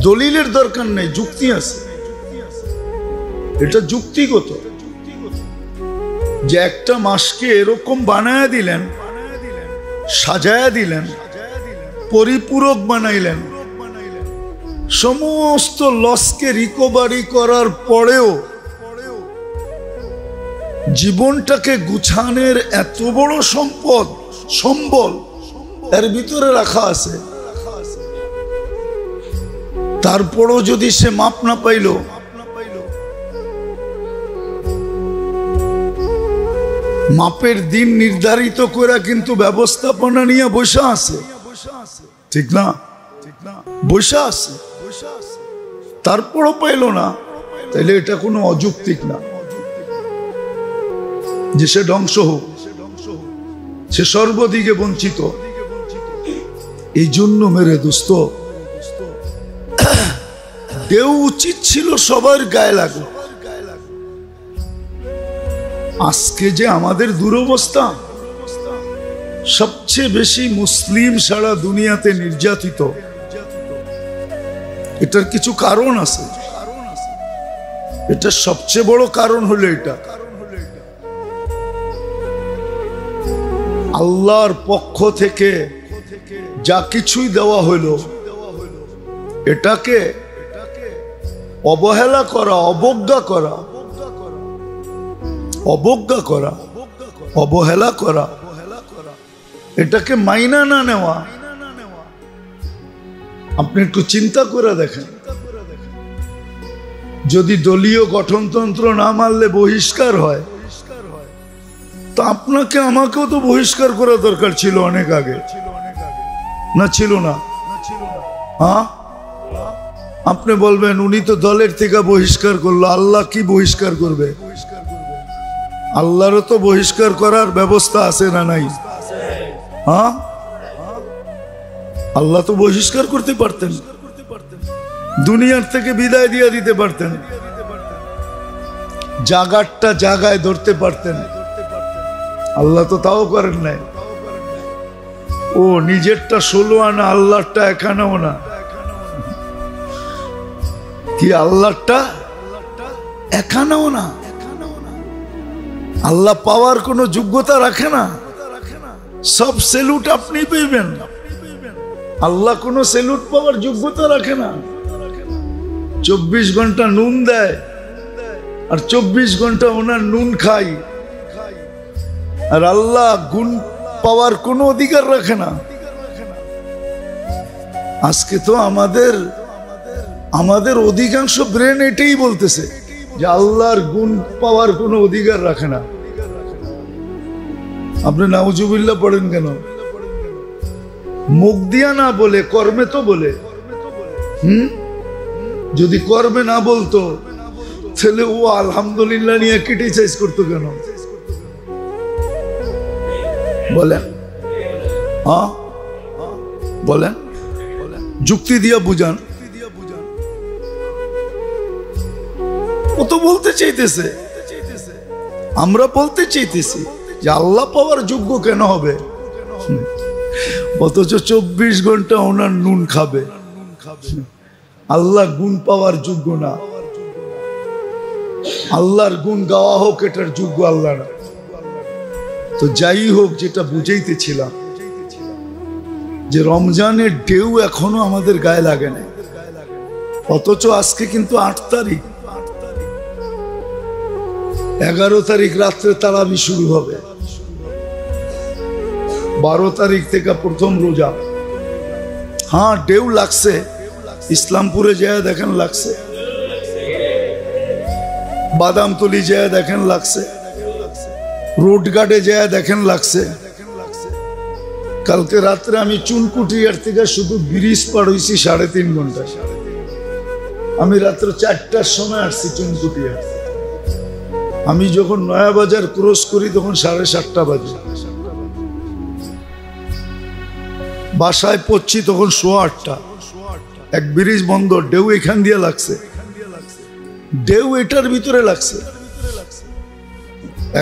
দলিলের দরকার নেই, যুক্তি আছে। এটা যুক্তিগত যে একটা মাসকে এরকম বানায়া দিলেন, সাজায়া দিলেন, পরিপূরক বানাইলেন, সমস্ত লসকে রিকভারি করার পরেও জীবনটাকে গুছানোর এত বড় সম্বল এর ভিতরে রাখা আছে। তারপরও যদি সে মাপ না পাইল, মাপের দিন নির্ধারিত করে কিন্তু ব্যবস্থাপনা নিয়ে বসে আছে, ঠিক না? বসে আছে, তারপরও পাইল না, তাইলে এটা কোনো অযৌক্তিক না যে সে ধ্বংস হোক, সে সর্বদিকে বঞ্চিত। এই জন্য মেরে দোস্ত, ঢেউ উচিত ছিল সবার গায়ে লাগুক। আজকে যে আমাদের দুরবস্থা, সবচেয়ে বেশি মুসলিম সারা দুনিয়াতে নির্যাতিত, এটার কিছু কারণ আছে। এটা সবচেয়ে বড় কারণ হলো এটা আল্লাহর পক্ষ থেকে যা কিছুই দেওয়া হলো এটাকে অবহেলা করা, অবজ্ঞা করা, অবহেলা করা, এটাকে মাইনা না নেওয়া। আপনি একটু চিন্তা করে দেখেন, যদি দলীয় গঠনতন্ত্র না মানলে বহিষ্কার হয়, তো আপনাকে আমাকেও তো বহিষ্কার করা দরকার ছিল অনেক আগে, না ছিল না? হ্যাঁ, আপনি বলবেন উনি তো দলের থেকে বহিষ্কার করলো, আল্লাহ কি বহিষ্কার করবে? আল্লাহরও তো বহিষ্কার করার ব্যবস্থা আছে না নাই? হ্যাঁ, আল্লাহ তো বহিষ্কার করতে পারতেন, দুনিয়ার থেকে বিদায় দিয়ে দিতে পারতেন, জাগারটা জাগায় ধরতে পারতেন। আল্লাহ তো তাও করেন নাই। ও নিজেরটা 16 আনা, আল্লাহরটা 51 না। কি আল্লাহরটা 51 না? আল্লাহ পাওয়ার কোনো যোগ্যতা রাখে না, সব সেলুট আপনি পেবেন। আল্লাহ কোনো সেলুট পাওয়ার যোগ্যতা রাখে না। 24 ঘন্টা নুন দেয় আর 24 ঘন্টা ওনার নুন খাই, আর আল্লাহ গুণ পাওয়ার কোনো অধিকার রাখে না। আজকে তো আমাদের অধিকাংশ ব্রেন এটাই বলতেছে যে আল্লাহর গুণ পাওয়ার কোনো অধিকার রাখে না। আপনি নাউজুবিল্লাহ পড়েন কেন? মুখ দিয়া না বলে কর্মে তো বলে। যদি কর্মে না বলতো তাহলে ও আলহামদুলিল্লাহ নিয়ে ক্রিটিসাইজ করতো কেন? বলেন, হ্যাঁ বলেন, যুক্তি দিয়া বুঝান। ও তো বলতে চাইতেছে, আমরা বলতে চাইতেছি যে আল্লাহ পাওয়ার যোগ্য কেন হবে, অথচ 24 ঘন্টা ওনার নুন খাবে। আল্লাহ গুণ পাওয়ার যোগ্য না। আল্লাহর গুণ গাওয়া হোক, এটার যোগ্য আল্লাহ না। তো যাই হোক, যেটা বুঝাইতেছিলাম যে রমজানের ঢেউ এখনো আমাদের গায়ে লাগে না, অথচ আজকে কিন্তু 8 তারিখ, 11 তারিখ রাত্রে তারাবি শুরু হবে, 12 তারিখ থেকে প্রথম রোজা। হ্যাঁ, ঢেউ লাগছে। ইসলামপুরে যায় দেখেন লাগছে, বাদামতলি যায় দেখেন লাগছে, রোড গার্ডে যায় দেখেন লাগছে। কালকে রাত্রে আমি চুনকুটিয়ার থেকে শুধু ব্রিজ পার হয়েছি 3.5 ঘন্টা। আমি রাত্রে 4টার সময় আসছি চুনকুটিয়া। আমি যখন নয়াবাজার ক্রস করি তখন 7:30 বাজে। বাসায় পড়ছি তখন 8:15। এক ব্রিজ বন্ধ, ঢেউ এখান দিয়ে লাগছে, ঢেউ এটার ভিতরে লাগছে।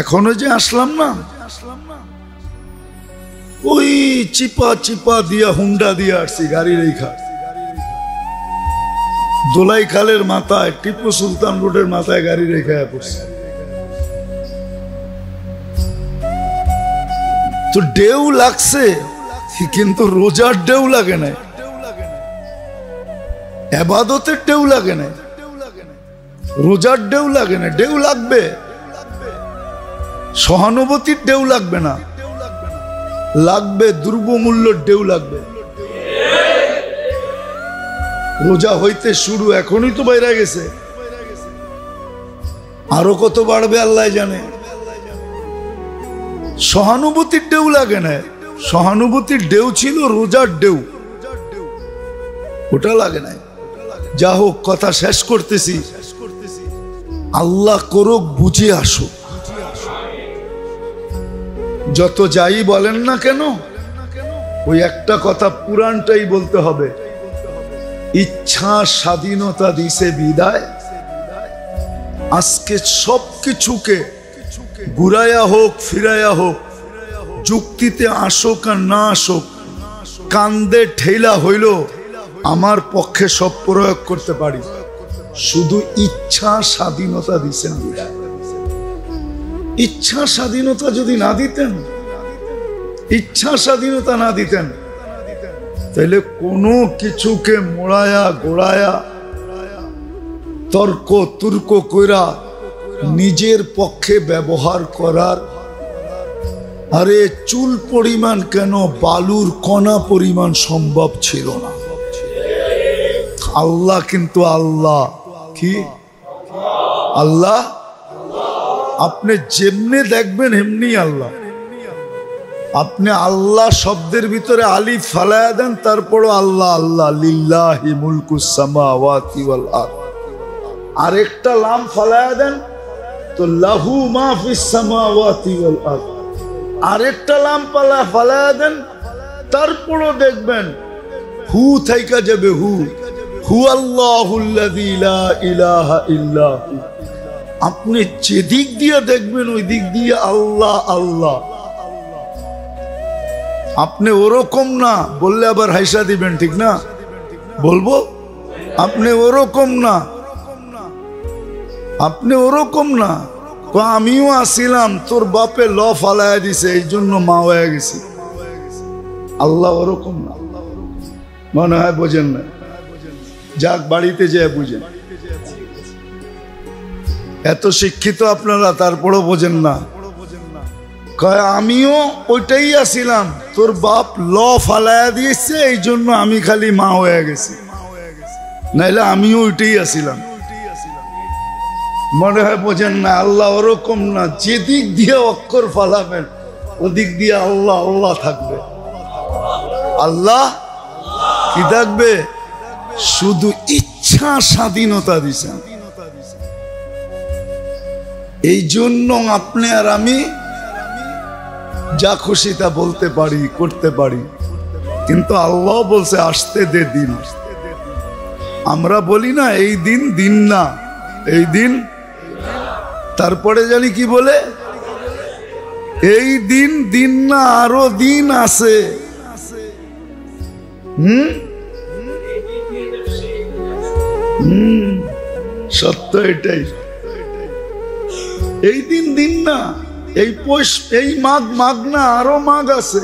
এখনো যে আসলাম না, ওই চিপা চিপা দিয়া হুন্ডা দিয়ে আসছি, গাড়ি রেখা দোলাই খালের মাথায়, টিপু সুলতান রোডের মাথায় গাড়ি রেখা পড়ছে। তো ঢেউ লাগছে, কিন্তু রোজার ঢেউ লাগে না, ইবাদতের ঢেউ লাগে না, রোজার ঢেউ লাগে না। ঢেউ লাগবে, সহানুভূতির ঢেউ লাগবে না, লাগবে দ্রব্যমূল্যের ঢেউ লাগবে। রোজা হইতে শুরু, এখনই তো বাইরে গেছে, আরো কত বাড়বে আল্লাহ জানে। সহানুভূতির ঢেউ লাগে না, সহানুভূতির ঢেউ ছিল রোজার ঢেউ, ওটা লাগে না। যা হোক, কথা শেষ করতেছি, আল্লাহ করুক বুঝে আসুক। যত যাই বলেন না কেন, ওই একটা কথা পুরাণটাই বলতে হবে, ইচ্ছা স্বাধীনতা দিছে বিদায়, আজকে সবকিছুকে ঘুরাইয়া হোক ফিরাইয়া হোক, যুক্তিতে আসুক আর না আসুক, কান্দে ঠেলা হইল আমার পক্ষে সব প্রয়োগ করতে পারি। শুধু ইচ্ছা স্বাধীনতা দিছেন বিদায়। ইচ্ছা স্বাধীনতা যদি না দিতেন, ইচ্ছা স্বাধীনতা না দিতেন, তাহলে কোনো কিছুকে মোড়ায়া গোড়ায়া তর্ক তুর্ক কইরা নিজের পক্ষে ব্যবহার করার, আরে চুল পরিমাণ কেন বালুর কণা পরিমাণ সম্ভব ছিল না। আল্লাহ কিন্তু আল্লাহ কি আল্লাহ, আপনি যেমনি দেখবেন এমনি আল্লাহ। আপনি আল্লাহ শব্দের ভিতরে আলিফ ফালায়া দেন, তারপরও আল্লাহ আল্লাহ, লিল্লাহি মুলকুস সামাওয়াতি ওয়াল আরদ। আরেকটা লাম ফালায়া দেন তো লাহু মা ফিস সামাওয়াতি ওয়াল আরদ। আরেকটা লাম ফালায়া দেন, তারপরও দেখবেন হু থাইকা যাবে হু, হু আল্লাহুল্লাযী লা ইলাহা ইল্লা হু। আপনি যে দিক দিয়ে দেখবেন ওই দিক দিয়ে আল্লাহ আল্লাহ। আপনি ওরকম না বললে আবার হাইসা দিবেন, ঠিক না? বলবো আপনি ওরকম না, আপনি ওরকম না। আমিও আসিলাম, তোর বাপে ল ফালায়া দিছে এই জন্য মা হয়ে গেছি। আল্লাহ ওরকম না, মনে হয় বোঝেন না। যাক, বাড়িতে যেয়ে বুঝেন। এত শিক্ষিত আপনারা, তারপরও বোঝেন না। কয় আমিও ওইটাই আসিলাম, তোর বাপ ল ফালায়া দিয়েছে এই জন্য আমি খালি মা হয়ে গেছি, নাইলে আমিও ওইটাই আসিলাম। মনে হয় বোঝেন না। আল্লাহ ওরকম না, যেদিক দিয়ে অক্ষর ফালাবেন ওদিক দিয়ে আল্লাহ আল্লাহ থাকবে। আল্লাহ কি থাকবে? শুধু ইচ্ছা স্বাধীনতা দিছেন। এই জন্য আপনি আর আমি যা খুশি তা বলতে পারি, করতে পারি, কিন্তু আল্লাহ বলছে আসতে দে দিন। আমরা বলি না এই দিন, দিন না এই দিন, তারপরে জানি কি বলে, এই দিন দিন না আরো দিন আছে। সত্য এটাই। এই দিন দিন না, এই পৌষ, এই মাঘ মাঘ না আরো মাঘ আছে।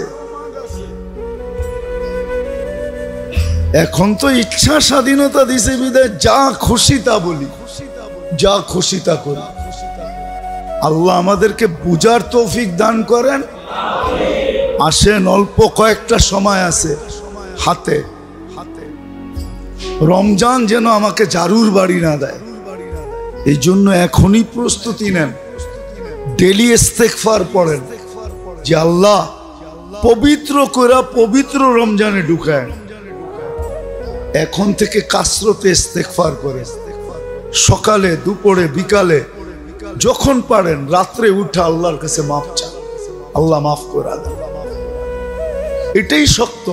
এখন তো ইচ্ছা স্বাধীনতা দিছে বিদায় যা খুশি তা বলি, যা খুশি তা করি। আল্লাহ আমাদেরকে বুঝার তৌফিক দান করেন। আসেন, অল্প কয়েকটা সময় আছে হাতে, রমজান যেন আমাকে জারুর বাড়ি না দেয়। এই জন্য এখনই প্রস্তুতি নেন, ডেলি ইস্তেগফার পড়েন যে আল্লাহ পবিত্র কইরা পবিত্র রমজানে ঢুকায়। এখন থেকে কাসরতে ইস্তেগফার করে, সকালে দুপুরে বিকালে যখন পারেন, রাত্রে উঠে আল্লাহর কাছে মাফ চান, আল্লাহ মাফ করে দেন। এটাই সত্য।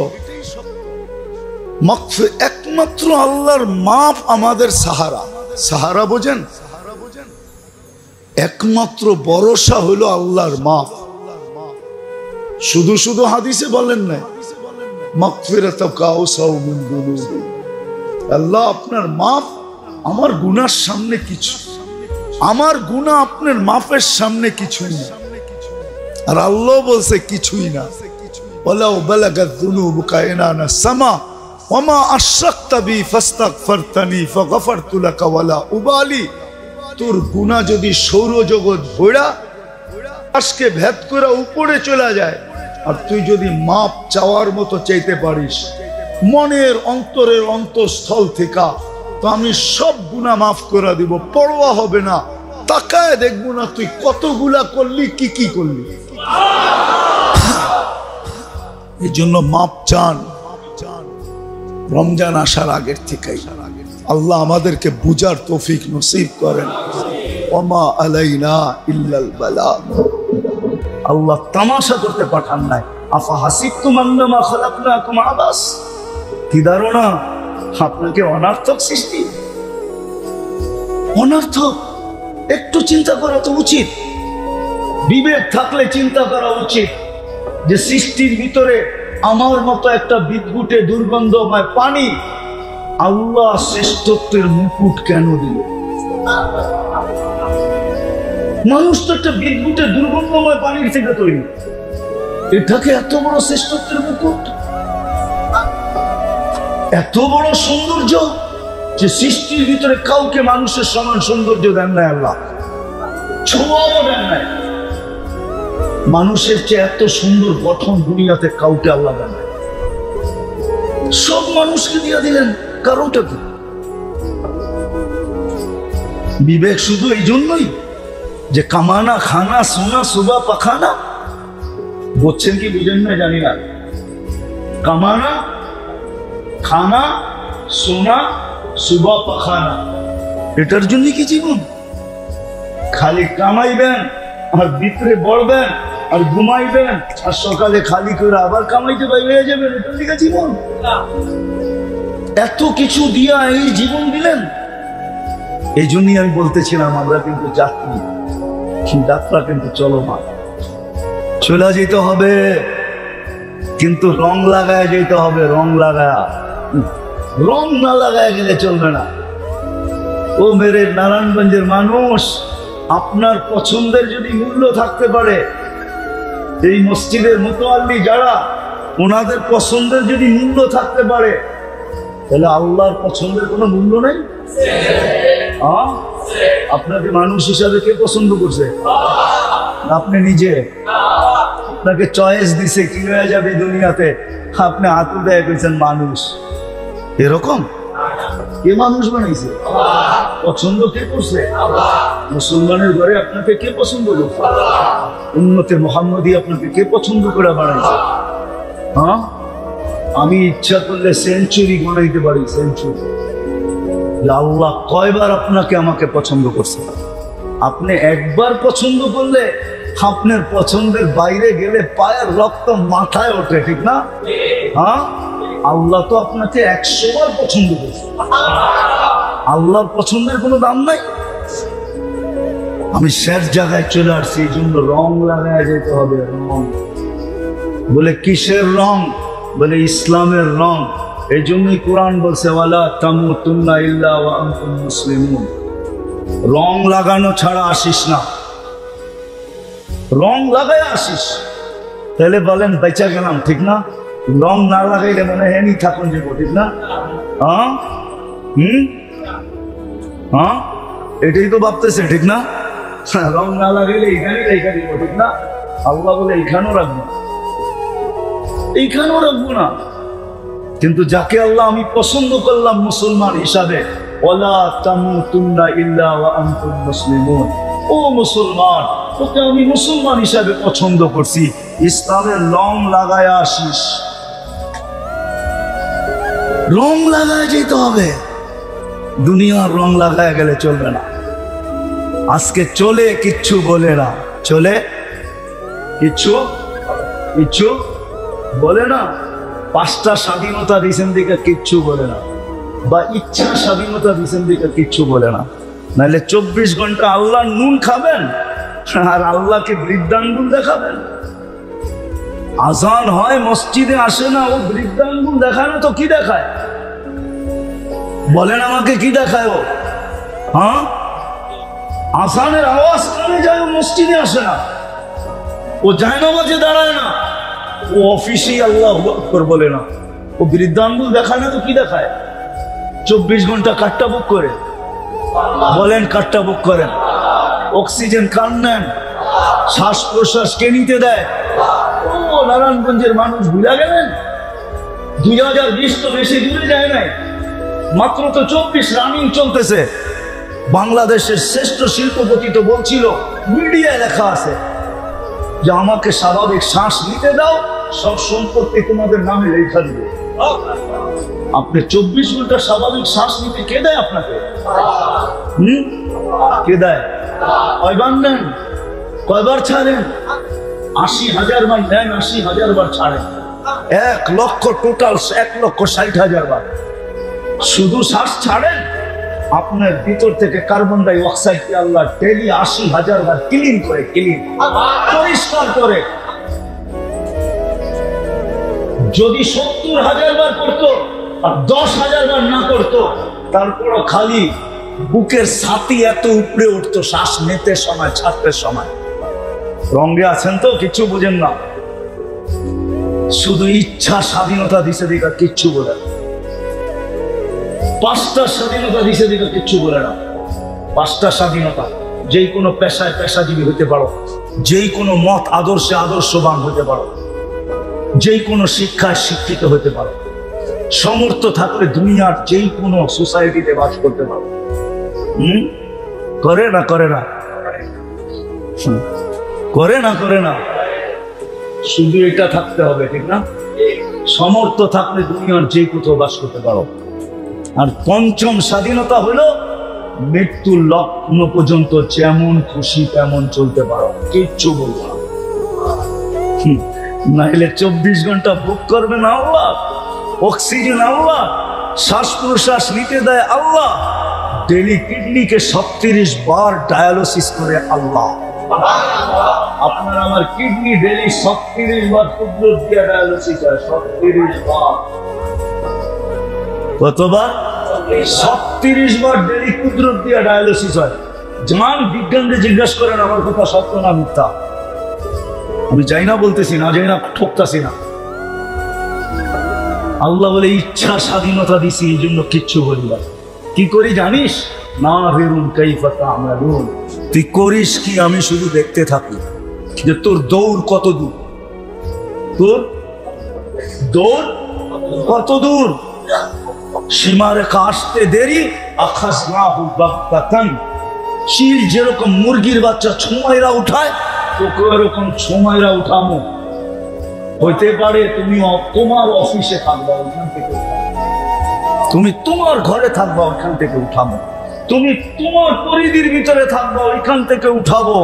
একমাত্র আল্লাহর মাফ আমাদের সাহারা। সাহারা বোঝেন? একমাত্র ভরসা হলো আল্লাহর মাফ। শুধু শুধু হাদিসে বলেন না মাগফিরাতুকা আওসাউ মিন যুনুবি। আল্লাহ আপনার মাফ আমার গুনার সামনে কিছু, আমার গুনাহ আপনার মাফের সামনে কিছুই না। আর আল্লাহ বলছে কিছুই না। ওয়ালাউ বালাগাত যুনুবুকা ইনানা সামা ওয়ামা আশরাকতা বি ফাস্তাগফারতানি ফাগফারতু লাকা ওয়ালা উবালি। তোর গুনাহ যদি সৌরজগৎ ভরা আজকে ভেদ করে উপরে চলে যায়, আর তুই যদি মাপ চাওয়ার মতো চাইতে পারিস মনের অন্তরের অন্তঃস্থল থেকে, তো আমি সব গুনাহ মাফ করে দিব, পরোয়া হবে না। তাকায় দেখবো না তুই কতগুলা করলি, কি কি করলি। এই জন্য মাপ চান রমজান আসার আগের থেকেই। আল্লাহ আমাদেরকে বুঝার তৌফিক নসিব করেন। ওমা আলাইনা ইল্লাল বালাগ। আল্লাহ তামাশা করতে পাঠান নাই। আফা হাসিবতুম আন্নামা খালাকনাকুম আবাস। কি ধারণা আপনাকে অনর্থক সৃষ্টি, অনর্থক। একটু চিন্তা করা তো উচিত, বিবেক থাকলে চিন্তা করা উচিত যে সৃষ্টির ভিতরে আমার মতো একটা বিদ্যুটে দুর্গন্ধময় পানি আল্লাহ শ্রেষ্ঠত্বের মুকুট কেন দিল? মানুষ তো একটা বিদ্যুটে দুর্গন্ধময় পানির থেকে তৈরি, এটাকে এত বড় শ্রেষ্ঠত্বের মুকুট, এত বড় সৌন্দর্য যে সৃষ্টির ভিতরে কাউকে মানুষের সমান সৌন্দর্য দেন নাই আল্লাহ, ছোঁয়াও দেন নাই। মানুষের চেয়ে এত সুন্দর গঠন দুনিয়াতে কাউকে আল্লাহ দেন নাই, সব মানুষকে দিয়ে দিলেন। কারণটা কি? বিবেক শুধু এই জন্যই যে কামানা, খানা, সোনা, সুবা, পাখানা। বুঝছেন কি বুঝেন না জানি না। কামানা, খানা, সোনা, সুবা, পাখানা, এটার জন্য কি জীবন? খালি কামাইবেন আর ভিতরে বড়বেন আর ঘুমাইবেন আর সকালে খালি করে আবার কামাইতে বাইরে যাবেন, এটার দিকে জীবন? এত কিছু দিয়া এই জীবন দিলেন। এই জন্যই আমি বলতেছিলাম আমরা কিন্তু যাত্রী, যাত্রা কিন্তু চলমান। চলে যেতে হবে কিন্তু রং লাগায় যেতে হবে, রং লাগায়। রং না লাগায় গেলে চলবে না। ও মেরে নারায়ণগঞ্জের মানুষ, আপনার পছন্দের যদি মূল্য থাকতে পারে, এই মসজিদের মুতাল্লি যারা, ওনাদের পছন্দের যদি মূল্য থাকতে পারে, তাহলে আল্লাহর পছন্দের কোনো মূল্য নেই। আপনাকে মানুষ হিসাবে কে পছন্দ করছে? আপনি নিজে। আপনাকে চয়েস দিছে কি হয়ে যাবে দুনিয়াতে, আপনি হাত উঠে গেছেন মানুষ। এরকম কে মানুষ বানাইছে? পছন্দ কে করছে? মুসলমানের ঘরে আপনাকে কে পছন্দ করছে? উম্মতে মুহাম্মদী আপনাকে কে পছন্দ করে বানাইছে? হ্যাঁ, আমি ইচ্ছা করলে সেঞ্চুরি গণাইতে পারি, সেঞ্চুরি। আল্লাহ কয়বার আপনাকে আমাকে পছন্দ করছে? আপনি একবার পছন্দ করলে আপনার পছন্দের বাইরে গেলে পায়ের রক্ত মাথায় ওঠে, ঠিক না? হ্যাঁ, আল্লাহ তো আপনাকে 100 বার পছন্দ করছে। আল্লাহর পছন্দের কোনো দাম নাই। আমি শেষ জায়গায় চলে আসছি, এই জন্য রং লাগায় যেতে হবে। রং বলে কিসের রং? বলে ইসলামের রং। এই জন্যই কোরআন বলছে ওয়ালা তামুতুন্না ইল্লা ওয়া আনতুম মুসলিমুন। রং লাগানো ছাড়া আসিস না, রং লাগাই আসিস, তাহলে বলেন বেঁচে গেলাম, ঠিক না? রং না লাগাইলে মনে হেনি থাকুন যাবো, ঠিক না? হ্যাঁ, হ্যাঁ, এটাই তো ভাবতেছে, ঠিক না? রং না লাগাইলে এইখানে রেখে দিব, ঠিক না? আল্লাহ বলে এইখানেও রাখবো, এইখানেও রাখবো না। কিন্তু যাকে আল্লাহ আমি পছন্দ করলাম মুসলমান হিসাবে, ওয়ালা তামুতুন্না ইল্লা ওয়া আনতুম মুসলিমুন, ও মুসলমান, তোকে আমি মুসলমান হিসাবে পছন্দ করছি, ইসলামের রং লাগায় আসিস। রং লাগায় যেতে হবে, দুনিয়ার রং লাগায় গেলে চলবে না। আজকে চলে কিচ্ছু বলে না, চলে কিচ্ছু কিচ্ছু বলে না। 5টা স্বাধীনতা দিয়েছেন দিকে কিচ্ছু বলে না, বা ইচ্ছা স্বাধীনতা দিয়েছেন দিকে কিচ্ছু বলে না। নাহলে 24 ঘন্টা আল্লাহ নুন খাবেন আর আল্লাহকে বৃদ্ধাঙ্গুল দেখাবেন। আজান হয় মসজিদে আসে না, ও বৃদ্ধাঙ্গুল দেখায় না তো কি দেখায়? বলেন আমাকে কি দেখায় ও? হ্যাঁ, আজানের আওয়াজ কানে যায়, ও মসজিদে আসে না, ও জায়নামাজে দাঁড়ায় না, ও অফিসেই আল্লাহু আকবার বলে না, ও বৃদ্ধাঙ্গুল দেখায় না তো কি দেখায়? 24 ঘন্টা কাটটা বুক করে। বলেন কাটটা বুক করেন? অক্সিজেন কান নেন, শ্বাস প্রশ্বাস কে নিতে দেয়? ও নারায়ণগঞ্জের মানুষ ভুলে গেলেন? 2020 তো বেশি দূরে যায় নাই, মাত্র তো 24 রানিং চলতেছে। বাংলাদেশের শ্রেষ্ঠ শিল্পপতি তো বলছিল, মিডিয়ায় লেখা আছে যে আমাকে স্বাভাবিক শ্বাস নিতে দাও, সব সম্পত্তি তোমাদের নামে লেখা দিবে। আপনি 24 ঘন্টা স্বাভাবিক শ্বাস নিতে কে দেয় আপনাকে? কে দেয়? কয়বার নেন, কয়বার ছাড়েন? 80,000 বার নেন, 80,000 বার ছাড়েন। 1 লক্ষ টোটাল 1,60,000 বার। শুধু শ্বাস ছাড়েন, আপনার ভিতর থেকে কার্বন ডাই অক্সাইডকে আল্লাহ ডেলি 80,000 বার ক্লিন করে, পরিষ্কার করে। যদি 70,000 বার করতো আর 10,000 বার না করতো, তারপরও খালি বুকের ছাতি এত উপরে উঠতো শ্বাস নিতে সময়, ছাড়তে সময়। রঙে আছেন তো, কিছু বুঝেন না। শুধু ইচ্ছা স্বাধীনতা দিছে দিকা কিচ্ছু বলে না। 5টা স্বাধীনতা দিছে দিকা কিচ্ছু বলে না। 5টা স্বাধীনতা। যেই কোনো পেশায় পেশাজীবী হতে পারো, যেই কোনো মত আদর্শে আদর্শবান হতে পারো, যেই কোনো শিক্ষায় শিক্ষিত হতে পারো, সমর্থ থাকলে দুনিয়ার যেই কোনো সোসাইটিতে বাস করতে পারো। করে না করে না করে না করে না, শুধু এটা থাকতে হবে, ঠিক না? সমর্থ থাকলে দুনিয়ার যে কোথাও বাস করতে পারো। আর 5ম স্বাধীনতা হলো মৃত্যুর লগ্ন পর্যন্ত যেমন খুশি তেমন চলতে পারো, কিচ্ছু বলবো না। নাইলে 24 ঘন্টা ভোগ করবে না আল্লাহ, অক্সিজেন আল্লাহ, শ্বাস প্রশ্বাস নিতে দেয় আল্লাহ, ডেলি কিডনিকে 36 বার ডায়ালিসিস করে আল্লাহ। আপনার আমার কিডনি ডেলি 36 বার কুদরত দিয়ে ডায়ালিসিস হয়, 36 বার। কতবার? 36 বার ডেলি কুদরত দিয়ে ডায়ালিসিস হয়। জান বিজ্ঞানকে জিজ্ঞাসা করেন আমার কথা সত্য না মিথ্যা। আমি যাই না বলতেছি না, যাই না ঠকতাছি না। আল্লাহ বলে ইচ্ছা স্বাধীনতা দিছি, এই জন্য কিচ্ছু বলি না। কি করি জানিস? না বেরুন কাইফা তা'মালুন, তুই করিস কি আমি শুধু দেখতে থাকি যে তোর দৌড় কত দূর, তোর দৌড় কত দূর। সীমারেখা আসতে দেরি, আখাযনাহু বাগতাতান, শিল যেরকম মুরগির বাচ্চা ছোমাইরা উঠায়, তোকে এরকম ছোমাইরা উঠামো। হইতে পারে তুমি তোমার অফিসে থাকবা, ওইখান থেকে তুমি তোমার ঘরে থাকবা, ওইখান থেকে উঠাবো। তুমি তোমার পরিধির ভিতরে থাকবা, ওইখান থেকে উঠাবো।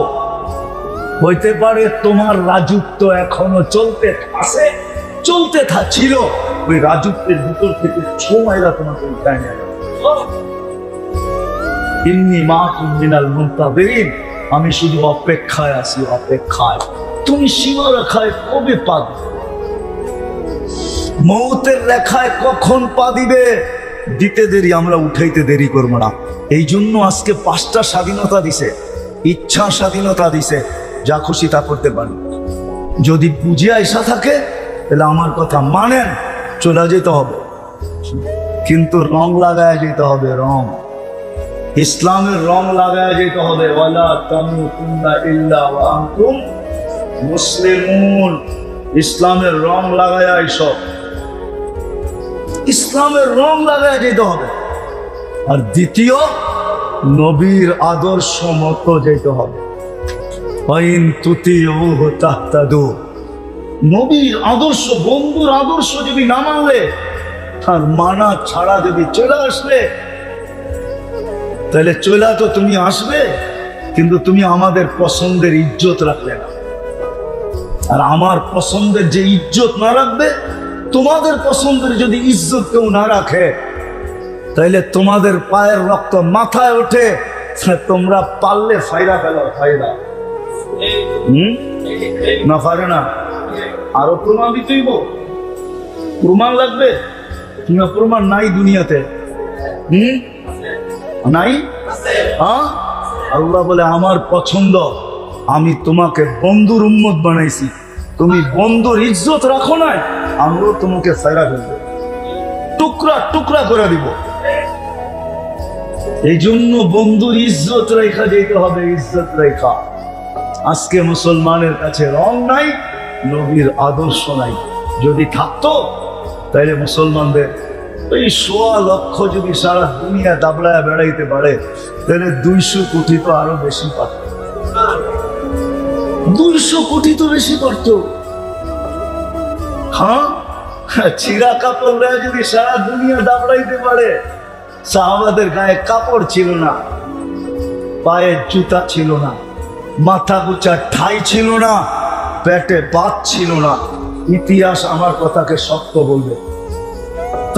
হইতে পারে তোমার রাজত্ব এখনো চলতে আছে, চলতে ছিল, ওই রাজত্বের ভিতর থেকে ছোমাইরা তোমাকে উঠায় নিয়ে যাবে। ইন্নী মাকুম মিনাল মুনতাযিরিন, আমি শুধু অপেক্ষায় আছি, অপেক্ষায়। তুমি সীমারেখায় কবে পা দিবে? মৌতের রেখায় কখন পা দিবে? দিতে দেরি, আমরা উঠাইতে দেরি করবো না। এই জন্য আজকে 5টা স্বাধীনতা দিছে, ইচ্ছা স্বাধীনতা দিছে, যা খুশি তা করতে পারেন। যদি বুঝে আইসা থাকে তাহলে আমার কথা মানেন, চলে যেতে হবে, কিন্তু রং লাগায় যেতে হবে, রং ইসলামের রং লাগায় যেতে হবে। ওয়ালা তামুতুন্না ইল্লা ওয়া আনতুম মুসলিমুন, ইসলামের রং লাগায় আইসো, ইসলামের রং লাগায় যেতে হবে। আর দ্বিতীয়, নবীর আদর্শ মতো যেতে হবে। ওয়াইন তুতিউহু তাহতাদু, নবীর আদর্শ, বন্ধুর আদর্শ যদি না মানলে আর মানা ছাড়া যদি চলে আসলে, তাহলে চলে তো তুমি আসবে, কিন্তু তুমি আমাদের পছন্দের ইজ্জত রাখলে না। আর আমার পছন্দের যে ইজ্জত না রাখবে, তোমাদের পছন্দের যদি ইজ্জত কেউ না রাখে, তাইলে তোমাদের পায়ের রক্ত মাথায় ওঠে, তোমরা পারলে ফায়দা ফেলো, ফায়দা না পারে না। আরো প্রমাণ দিতেইব, প্রমাণ লাগবে, কিংবা প্রমাণ নাই দুনিয়াতে, নাই। আল্লাহ বলে আমার পছন্দ, আমি তোমাকে বন্ধুর উম্মত বানাইছি, তুমি বন্ধুর ইজ্জত রাখো না, আমরাও তোমাকে ফায়দা ফেলবো, টুকরা টুকরা করে দিব। এই জন্য বন্ধুর ইজ্জত রেখা যেতে হবে, ইজ্জত রেখা। আজকে মুসলমানের কাছে রং নাই, নবীর আদর্শ নাই। যদি থাকতো তাইলে মুসলমানদের এই 1.25 লক্ষ যদি সারা দুনিয়া দাবড়ায় বেড়াইতে পারে, তাহলে 200 কোটি তো আরো বেশি পারত, 200 কোটি তো বেশি পারত। হ্যাঁ, ছিঁড়া কাপড় যদি সারা দুনিয়া দাবড়াইতে পারে, সাহাবাদের গায়ে কাপড় ছিল না, পায়ে জুতা ছিল না, মাথা গুচা ঠাই ছিল না, পেটে ভাত ছিল না। ইতিহাস আমার কথাকে সত্য বলবে।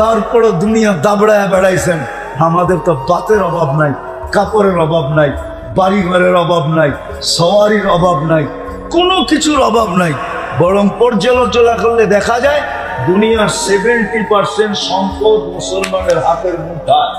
তারপরে দুনিয়া দাবড়ায় বেড়াইছেন। আমাদের তো বাতের অভাব নাই, কাপড়ের অভাব নাই, বাড়ি ঘরের অভাব নাই, সওয়ারির অভাব নাই, কোনো কিছুর অভাব নাই। বরং পর্যালোচনা করলে দেখা যায় দুনিয়ার 70% সম্পদ মুসলমানের হাতের মুঠায়।